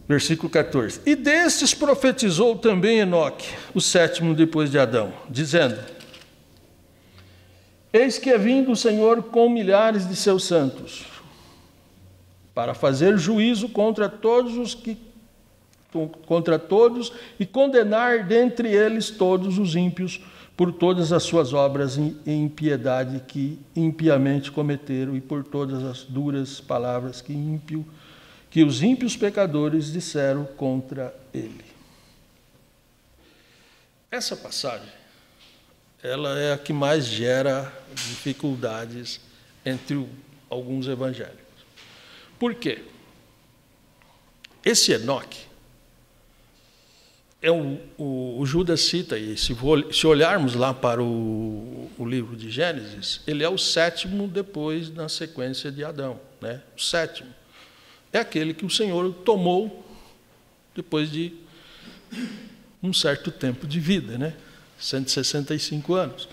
Versículo 14. E destes profetizou também Enoque, o sétimo depois de Adão, dizendo: Eis que é vindo o Senhor com milhares de seus santos, para fazer juízo contra todos e condenar dentre eles todos os ímpios por todas as suas obras e impiedade que impiamente cometeram e por todas as duras palavras que os ímpios pecadores disseram contra ele. Essa passagem, ela é a que mais gera dificuldades entre alguns evangélicos. Por quê? Esse Enoque, o Judas cita, e se olharmos lá para o livro de Gênesis, ele é o sétimo depois na sequência de Adão, né? O sétimo. É aquele que o Senhor tomou depois de um certo tempo de vida, né? 165 anos.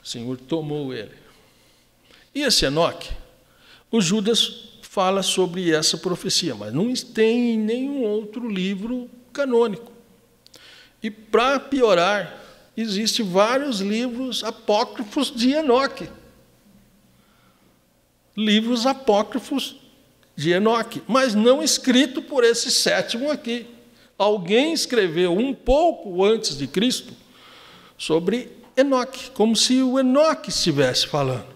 O Senhor tomou ele. E esse Enoque, o Judas fala sobre essa profecia, mas não tem em nenhum outro livro canônico. E, para piorar, existem vários livros apócrifos de Enoque. Livros apócrifos de Enoque, mas não escrito por esse sétimo aqui. Alguém escreveu um pouco antes de Cristo sobre Enoque, como se o Enoque estivesse falando.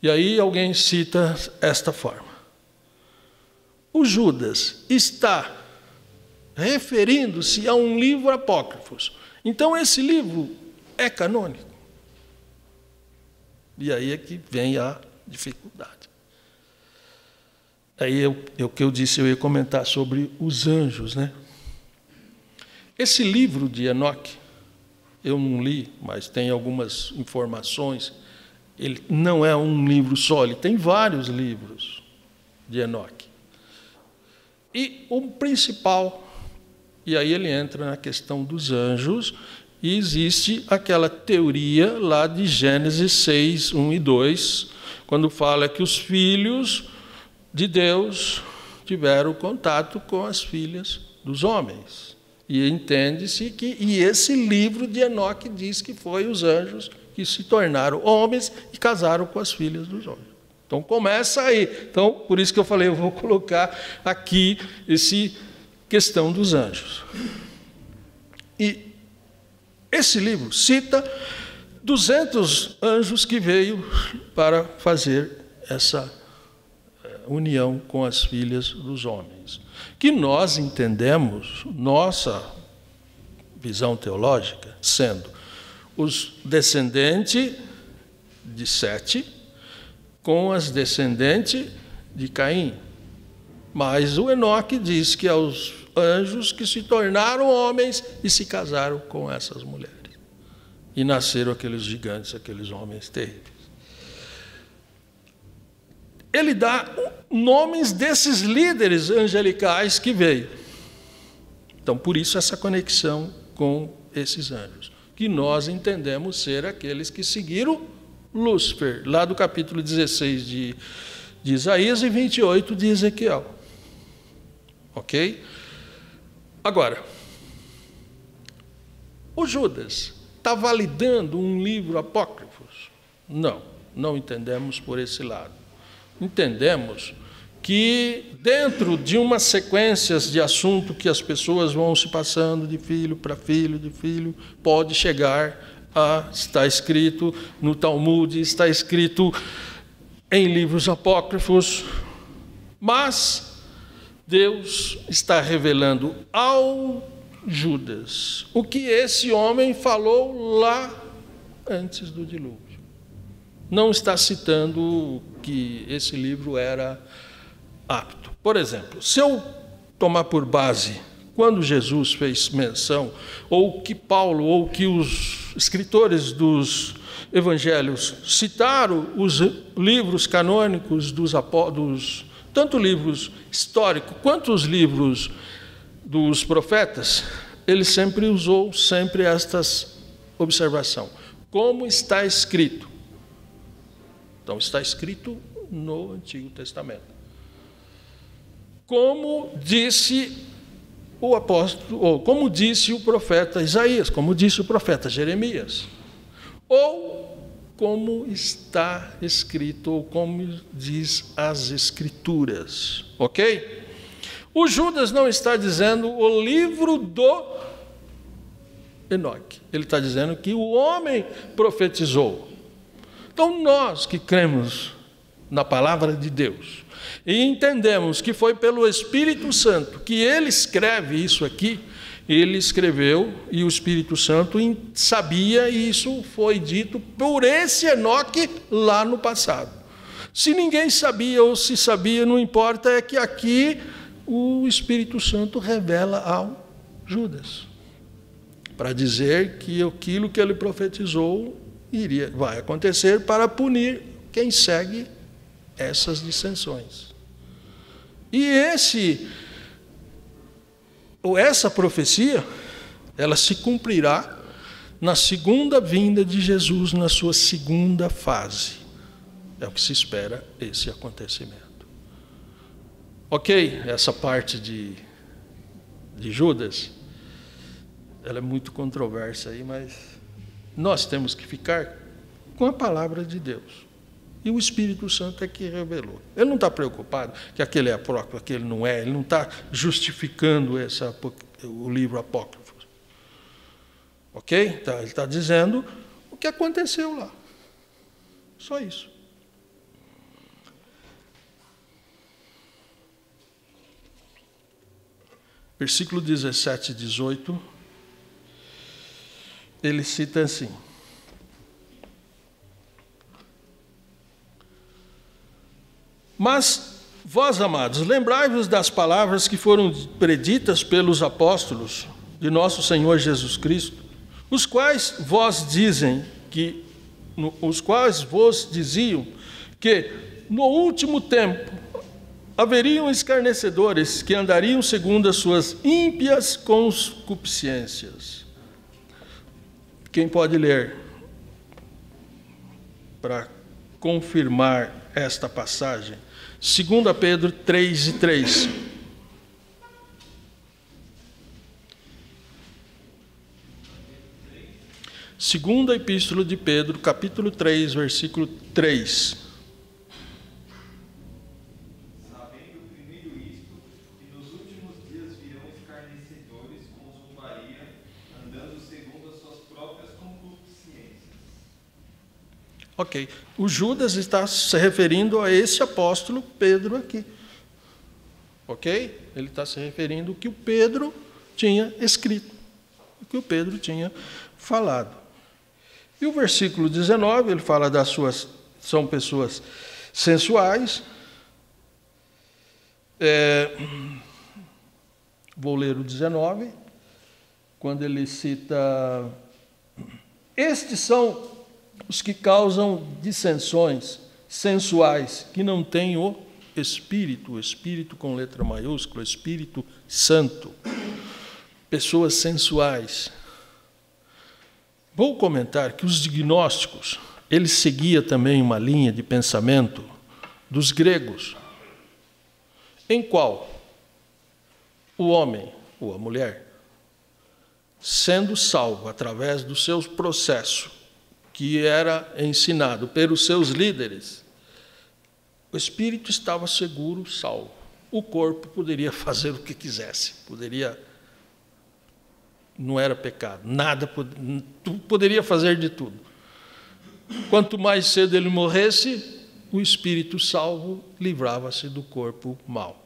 E aí alguém cita esta forma: o Judas está referindo-se a um livro apócrifo. Então esse livro é canônico. E aí é que vem a dificuldade. Aí o que eu disse, eu ia comentar sobre os anjos, né? Esse livro de Enoque, eu não li, mas tem algumas informações. Ele não é um livro só, ele tem vários livros de Enoque. E o principal, e aí ele entra na questão dos anjos, e existe aquela teoria lá de Gênesis 6, 1 e 2, quando fala que os filhos de Deus tiveram contato com as filhas dos homens. E entende-se que esse livro de Enoque diz que foi os anjos que se tornaram homens e casaram com as filhas dos homens. Então começa aí. Então, por isso que eu falei, eu vou colocar aqui essa questão dos anjos. E esse livro cita 200 anjos que veio para fazer essa união com as filhas dos homens, que nós entendemos, nossa visão teológica, sendo os descendentes de Sete com as descendentes de Caim. Mas o Enoque diz que é os anjos que se tornaram homens e se casaram com essas mulheres. E nasceram aqueles gigantes, aqueles homens terríveis. Ele dá nomes desses líderes angelicais que veio. Então, por isso, essa conexão com esses anjos, que nós entendemos ser aqueles que seguiram Lúcifer, lá do capítulo 16 de Isaías e 28 de Ezequiel. Ok? Agora, o Judas está validando um livro apócrifo? Não, não entendemos por esse lado. Entendemos que dentro de uma sequência de assunto que as pessoas vão se passando de filho para filho, de filho, pode chegar a estar escrito no Talmud, está escrito em livros apócrifos, mas Deus está revelando ao Judas o que esse homem falou lá antes do dilúvio. Não está citando que esse livro era apto. Por exemplo, se eu tomar por base quando Jesus fez menção, ou que Paulo, ou que os escritores dos evangelhos citaram os livros canônicos tanto livros históricos quanto os livros dos profetas, ele sempre usou esta observação. Como está escrito? Então, está escrito no Antigo Testamento. como disse o apóstolo, ou como disse o profeta Isaías, como disse o profeta Jeremias, ou como está escrito, ou como diz as Escrituras, ok? O Judas não está dizendo o livro do Enoque, ele está dizendo que o homem profetizou. Então nós que cremos na palavra de Deus e entendemos que foi pelo Espírito Santo que ele escreve isso aqui, ele escreveu e o Espírito Santo sabia, e isso foi dito por esse Enoque lá no passado. Se ninguém sabia ou se sabia, não importa, é que aqui o Espírito Santo revela ao Judas, para dizer que aquilo que ele profetizou vai acontecer para punir quem segue essas dissensões. E essa profecia, ela se cumprirá na segunda vinda de Jesus, na sua segunda fase. É o que se espera esse acontecimento. Ok, essa parte de Judas, ela é muito controversa aí, mas nós temos que ficar com a palavra de Deus. E o Espírito Santo é que revelou. Ele não está preocupado que aquele é apócrifo, aquele não é. Ele não está justificando o livro apócrifo. Ok? Ele está dizendo o que aconteceu lá. Só isso. Versículo 17 e 18, ele cita assim: mas vós, amados, lembrai-vos das palavras que foram preditas pelos apóstolos de nosso Senhor Jesus Cristo, os quais vos diziam que no último tempo haveriam escarnecedores que andariam segundo as suas ímpias concupiscências. Quem pode ler para confirmar esta passagem? 2 Pedro 3:3. Segunda Epístola de Pedro, capítulo 3, versículo 3. Sabendo primeiro isto, que nos últimos dias virão escarnecedores com zombaria, andando segundo as suas próprias concupiscências. Ok. O Judas está se referindo a esse apóstolo Pedro aqui. Ok? Ele está se referindo ao que o Pedro tinha escrito, o que o Pedro tinha falado. E o versículo 19, ele fala são pessoas sensuais. Vou ler o 19, quando ele cita: estes são os que causam dissensões sensuais, que não têm o Espírito com letra maiúscula, Espírito Santo. Pessoas sensuais. Vou comentar que os gnósticos, eles seguiam também uma linha de pensamento dos gregos, em qual o homem ou a mulher, sendo salvo através do seu processo, que era ensinado pelos seus líderes, o espírito estava seguro, salvo. O corpo poderia fazer o que quisesse, não era pecado, poderia fazer de tudo. Quanto mais cedo ele morresse, o espírito salvo livrava-se do corpo mau.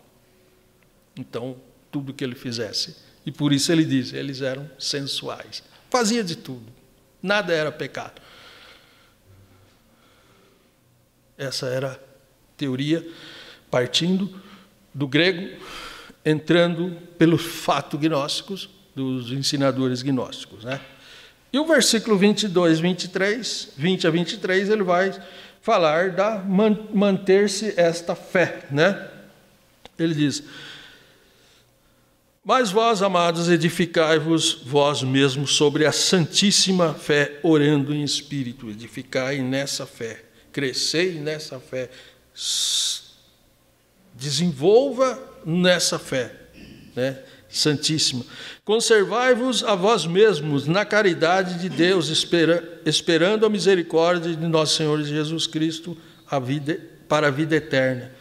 Então, tudo que ele fizesse. E por isso ele diz, eles eram sensuais. Fazia de tudo, nada era pecado. Essa era a teoria, partindo do grego, entrando pelos fatos gnósticos, dos ensinadores gnósticos, né? E o versículo 22, 23, 20 a 23, ele vai falar da manter-se esta fé, né? Ele diz: mas vós, amados, edificai-vos vós mesmos sobre a santíssima fé, orando em espírito. Edificai nessa fé, crescei nessa fé, Desenvolva nessa fé, né, santíssima. Conservai-vos a vós mesmos na caridade de Deus, esperando a misericórdia de nosso Senhor Jesus Cristo para a vida eterna.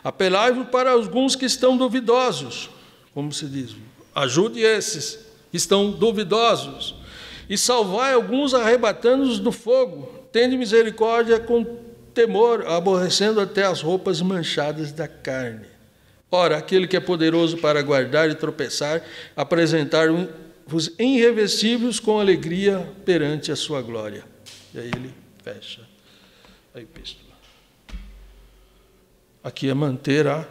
Apelai-vos para alguns que estão duvidosos, como se diz, ajude esses que estão duvidosos, e salvai alguns arrebatando-os do fogo, tende misericórdia com temor, aborrecendo até as roupas manchadas da carne. Ora, aquele que é poderoso para guardar e tropeçar, apresentar-vos irrevestíveis com alegria perante a sua glória. E aí ele fecha a epístola. Aqui é manter a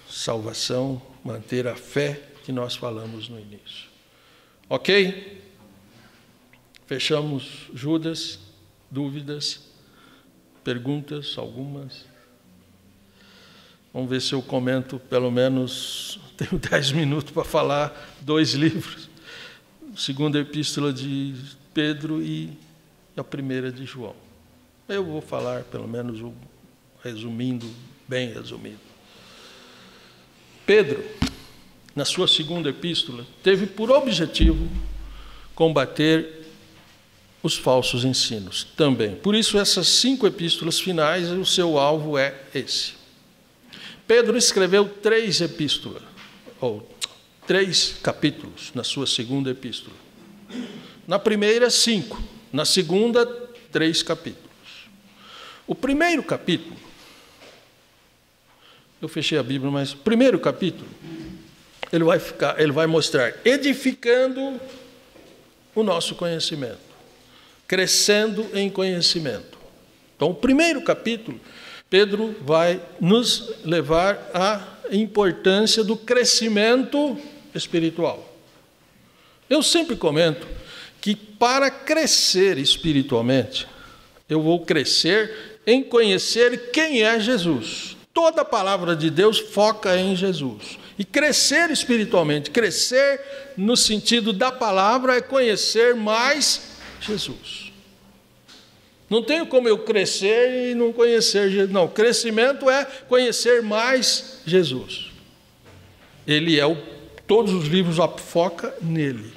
salvação, manter a fé que nós falamos no início. Ok? Fechamos Judas. Dúvidas? Perguntas? Algumas? Vamos ver se eu comento, pelo menos, tenho 10 minutos para falar 2 livros. A segunda epístola de Pedro e a primeira de João. Eu vou falar, pelo menos, resumindo, bem resumido. Pedro, na sua segunda epístola, teve por objetivo combater os falsos ensinos também. Por isso, essas 5 epístolas finais, o seu alvo é esse. Pedro escreveu 3 epístolas, ou 3 capítulos na sua segunda epístola. Na primeira, 5. Na segunda, 3 capítulos. O primeiro capítulo, eu fechei a Bíblia, mas o primeiro capítulo, ele vai mostrar edificando o nosso conhecimento, crescendo em conhecimento. Então, o primeiro capítulo, Pedro vai nos levar à importância do crescimento espiritual. Eu sempre comento que para crescer espiritualmente, eu vou crescer em conhecer quem é Jesus. Toda a palavra de Deus foca em Jesus. E crescer espiritualmente, crescer no sentido da palavra é conhecer mais Jesus. Não tenho como eu crescer e não conhecer Jesus. Não, crescimento é conhecer mais Jesus. Ele é todos os livros focam nele.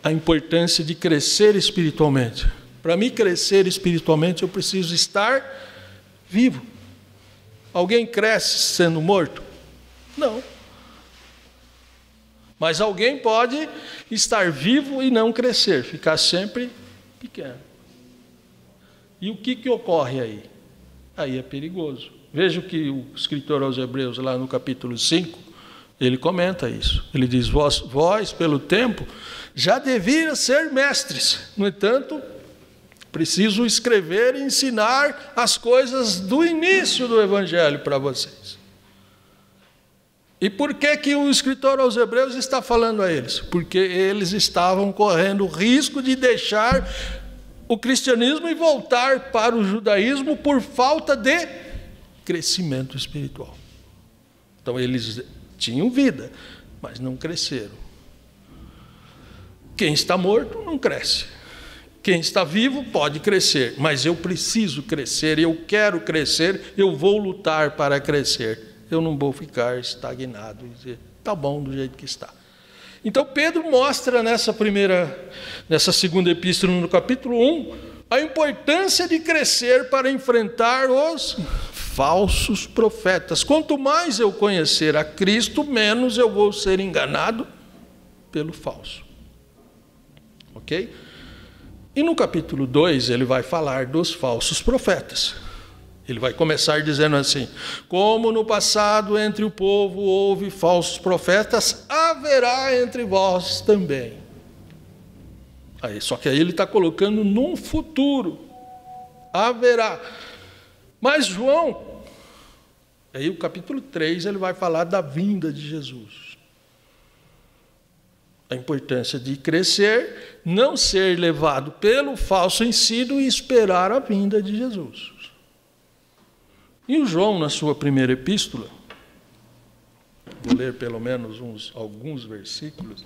A importância de crescer espiritualmente. Para mim crescer espiritualmente, eu preciso estar vivo. Alguém cresce sendo morto? Não. Mas alguém pode estar vivo e não crescer, ficar sempre pequeno. E o que ocorre aí? Aí é perigoso. Veja o que o escritor aos Hebreus, lá no capítulo 5, ele comenta isso. Ele diz, vós pelo tempo, já deviam ser mestres. No entanto, preciso escrever e ensinar as coisas do início do Evangelho para vocês. E por que o escritor aos Hebreus está falando a eles? Porque eles estavam correndo o risco de deixar o cristianismo e voltar para o judaísmo por falta de crescimento espiritual. Então eles tinham vida, mas não cresceram. Quem está morto não cresce. Quem está vivo pode crescer, mas eu preciso crescer, eu quero crescer, eu vou lutar para crescer. Eu não vou ficar estagnado e dizer, está bom do jeito que está. Então Pedro mostra nessa segunda epístola, no capítulo 1, a importância de crescer para enfrentar os falsos profetas. Quanto mais eu conhecer a Cristo, menos eu vou ser enganado pelo falso. Ok? E no capítulo 2 ele vai falar dos falsos profetas. Ele vai começar dizendo assim, como no passado entre o povo houve falsos profetas, haverá entre vós também. Só que aí ele está colocando num futuro, haverá. Mas João, aí o capítulo 3 ele vai falar da vinda de Jesus. A importância de crescer, não ser levado pelo falso ensino e esperar a vinda de Jesus. E o João, na sua primeira epístola, vou ler pelo menos alguns versículos,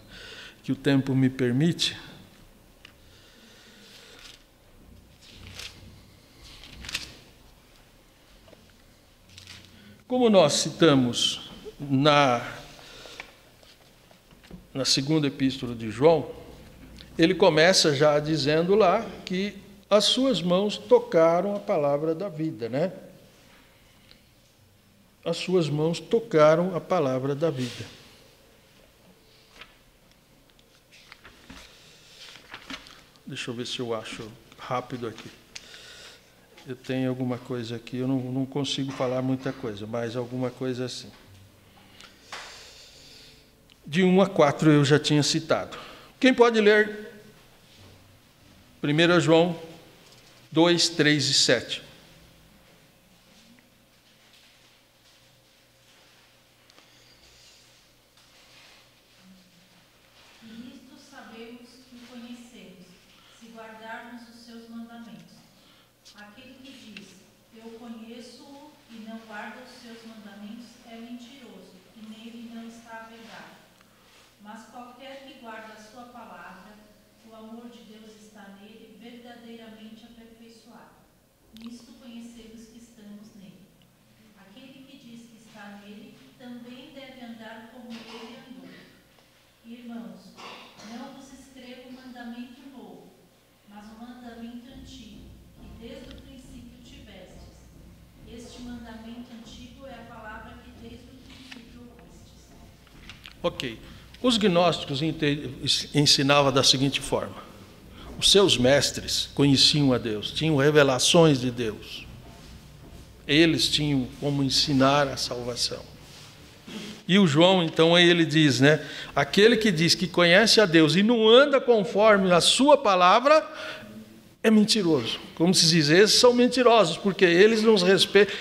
que o tempo me permite. Como nós citamos na segunda epístola de João, ele começa já dizendo lá que as suas mãos tocaram a palavra da vida, né? As suas mãos tocaram a palavra da vida. Deixa eu ver se eu acho rápido aqui. Eu tenho alguma coisa aqui, eu não consigo falar muita coisa, mas alguma coisa assim. De 1 a 4 eu já tinha citado. Quem pode ler 1 João 2, 3 e 7? Nisto conhecemos que estamos nele. Aquele que diz que está nele também deve andar como ele andou. Irmãos, não vos escrevo um mandamento novo, mas um mandamento antigo, que desde o princípio tivestes. Este mandamento antigo é a palavra que desde o princípio ouvistes. Ok. Os gnósticos ensinavam da seguinte forma: os seus mestres conheciam a Deus, tinham revelações de Deus. Eles tinham como ensinar a salvação. E o João, então, aí ele diz, né? Aquele que diz que conhece a Deus e não anda conforme a sua palavra, é mentiroso. Como se diz, esses são mentirosos, porque eles não respeitam,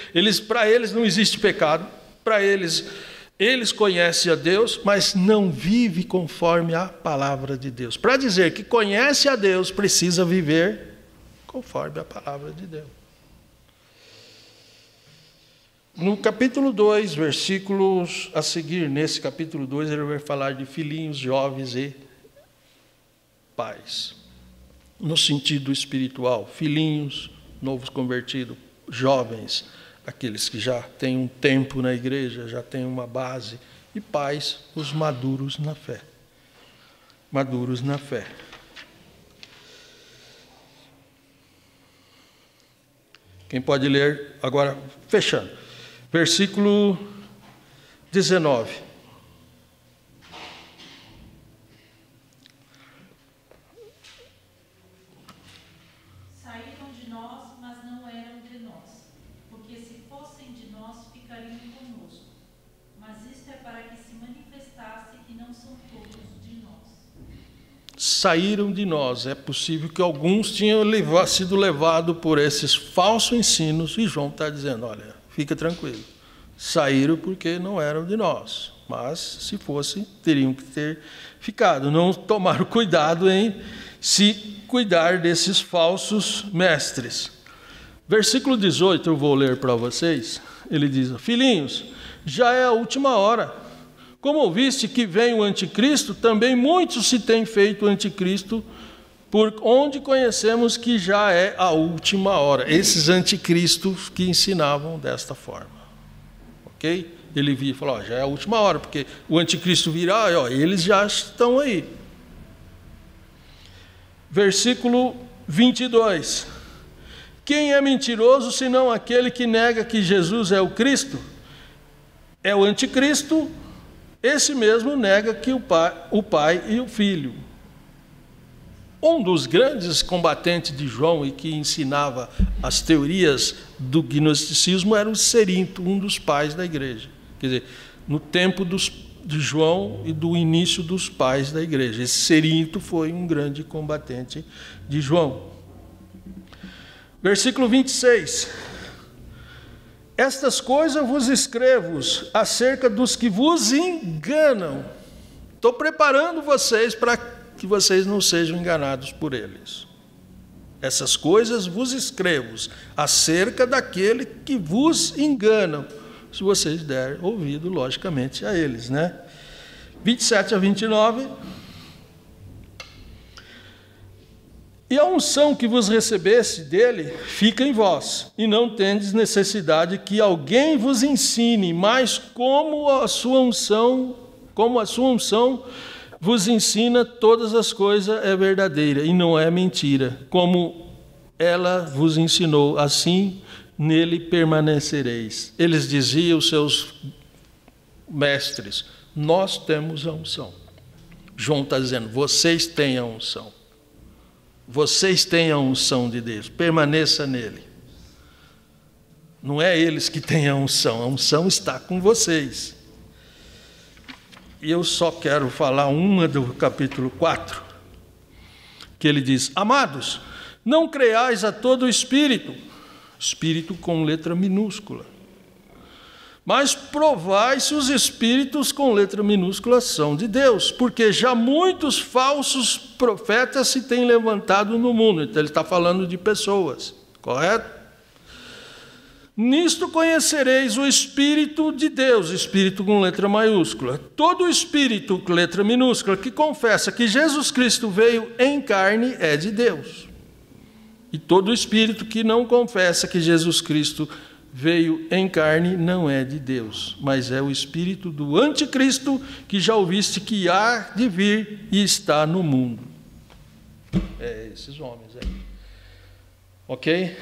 para eles não existe pecado, para eles conhecem a Deus, mas não vivem conforme a palavra de Deus. Para dizer que conhece a Deus, precisa viver conforme a palavra de Deus. No capítulo 2, versículos a seguir, nesse capítulo 2, ele vai falar de filhinhos, jovens e pais. No sentido espiritual, filhinhos, novos convertidos, jovens, aqueles que já têm um tempo na igreja, já têm uma base, e pais, os maduros na fé. Maduros na fé. Quem pode ler agora, fechando. Versículo 19. Saíram de nós, mas não eram de nós, porque se fossem de nós, ficariam conosco. Mas isto é para que se manifestasse que não são todos de nós. Saíram de nós. É possível que alguns tinham sido levados por esses falsos ensinos, e João está dizendo, olha, fica tranquilo. Saíram porque não eram de nós. Mas, se fossem, teriam que ter ficado. Não tomaram cuidado em se cuidar desses falsos mestres. Versículo 18, eu vou ler para vocês. Ele diz, filhinhos, já é a última hora. Como ouviste que vem o anticristo, também muitos se têm feito anticristo, por onde conhecemos que já é a última hora. Esses anticristos que ensinavam desta forma. Ok? Ele via e falou, já é a última hora, porque o anticristo virá, eles já estão aí. Versículo 22. Quem é mentiroso, senão aquele que nega que Jesus é o Cristo? É o anticristo, esse mesmo nega que o Pai e o Filho. Um dos grandes combatentes de João e que ensinava as teorias do gnosticismo era o Cerinto, um dos pais da igreja. Quer dizer, no tempo de João e do início dos pais da igreja. Esse Cerinto foi um grande combatente de João. Versículo 26. Estas coisas vos escrevo acerca dos que vos enganam. Estou preparando vocês para que vocês não sejam enganados por eles. Essas coisas vos escrevo acerca daquele que vos enganam, se vocês derem ouvido, logicamente, a eles, né? 27 a 29. E a unção que vos recebesse dele fica em vós, e não tendes necessidade que alguém vos ensine, mas como a sua unção vos ensina todas as coisas, é verdadeira e não é mentira. Como ela vos ensinou, assim nele permanecereis. Eles diziam, os seus mestres, nós temos a unção. João está dizendo, vocês têm a unção. Vocês têm a unção de Deus, permaneça nele. Não é eles que têm a unção está com vocês. E eu só quero falar uma do capítulo 4, que ele diz, amados, não creiais a todo espírito, espírito com letra minúscula, mas provai se os espíritos com letra minúscula são de Deus, porque já muitos falsos profetas se têm levantado no mundo. Então ele está falando de pessoas, correto? Nisto conhecereis o Espírito de Deus, Espírito com letra maiúscula. Todo Espírito com letra minúscula que confessa que Jesus Cristo veio em carne é de Deus. E todo Espírito que não confessa que Jesus Cristo veio em carne não é de Deus, mas é o espírito do anticristo que já ouviste que há de vir e está no mundo. É esses homens aí. Ok?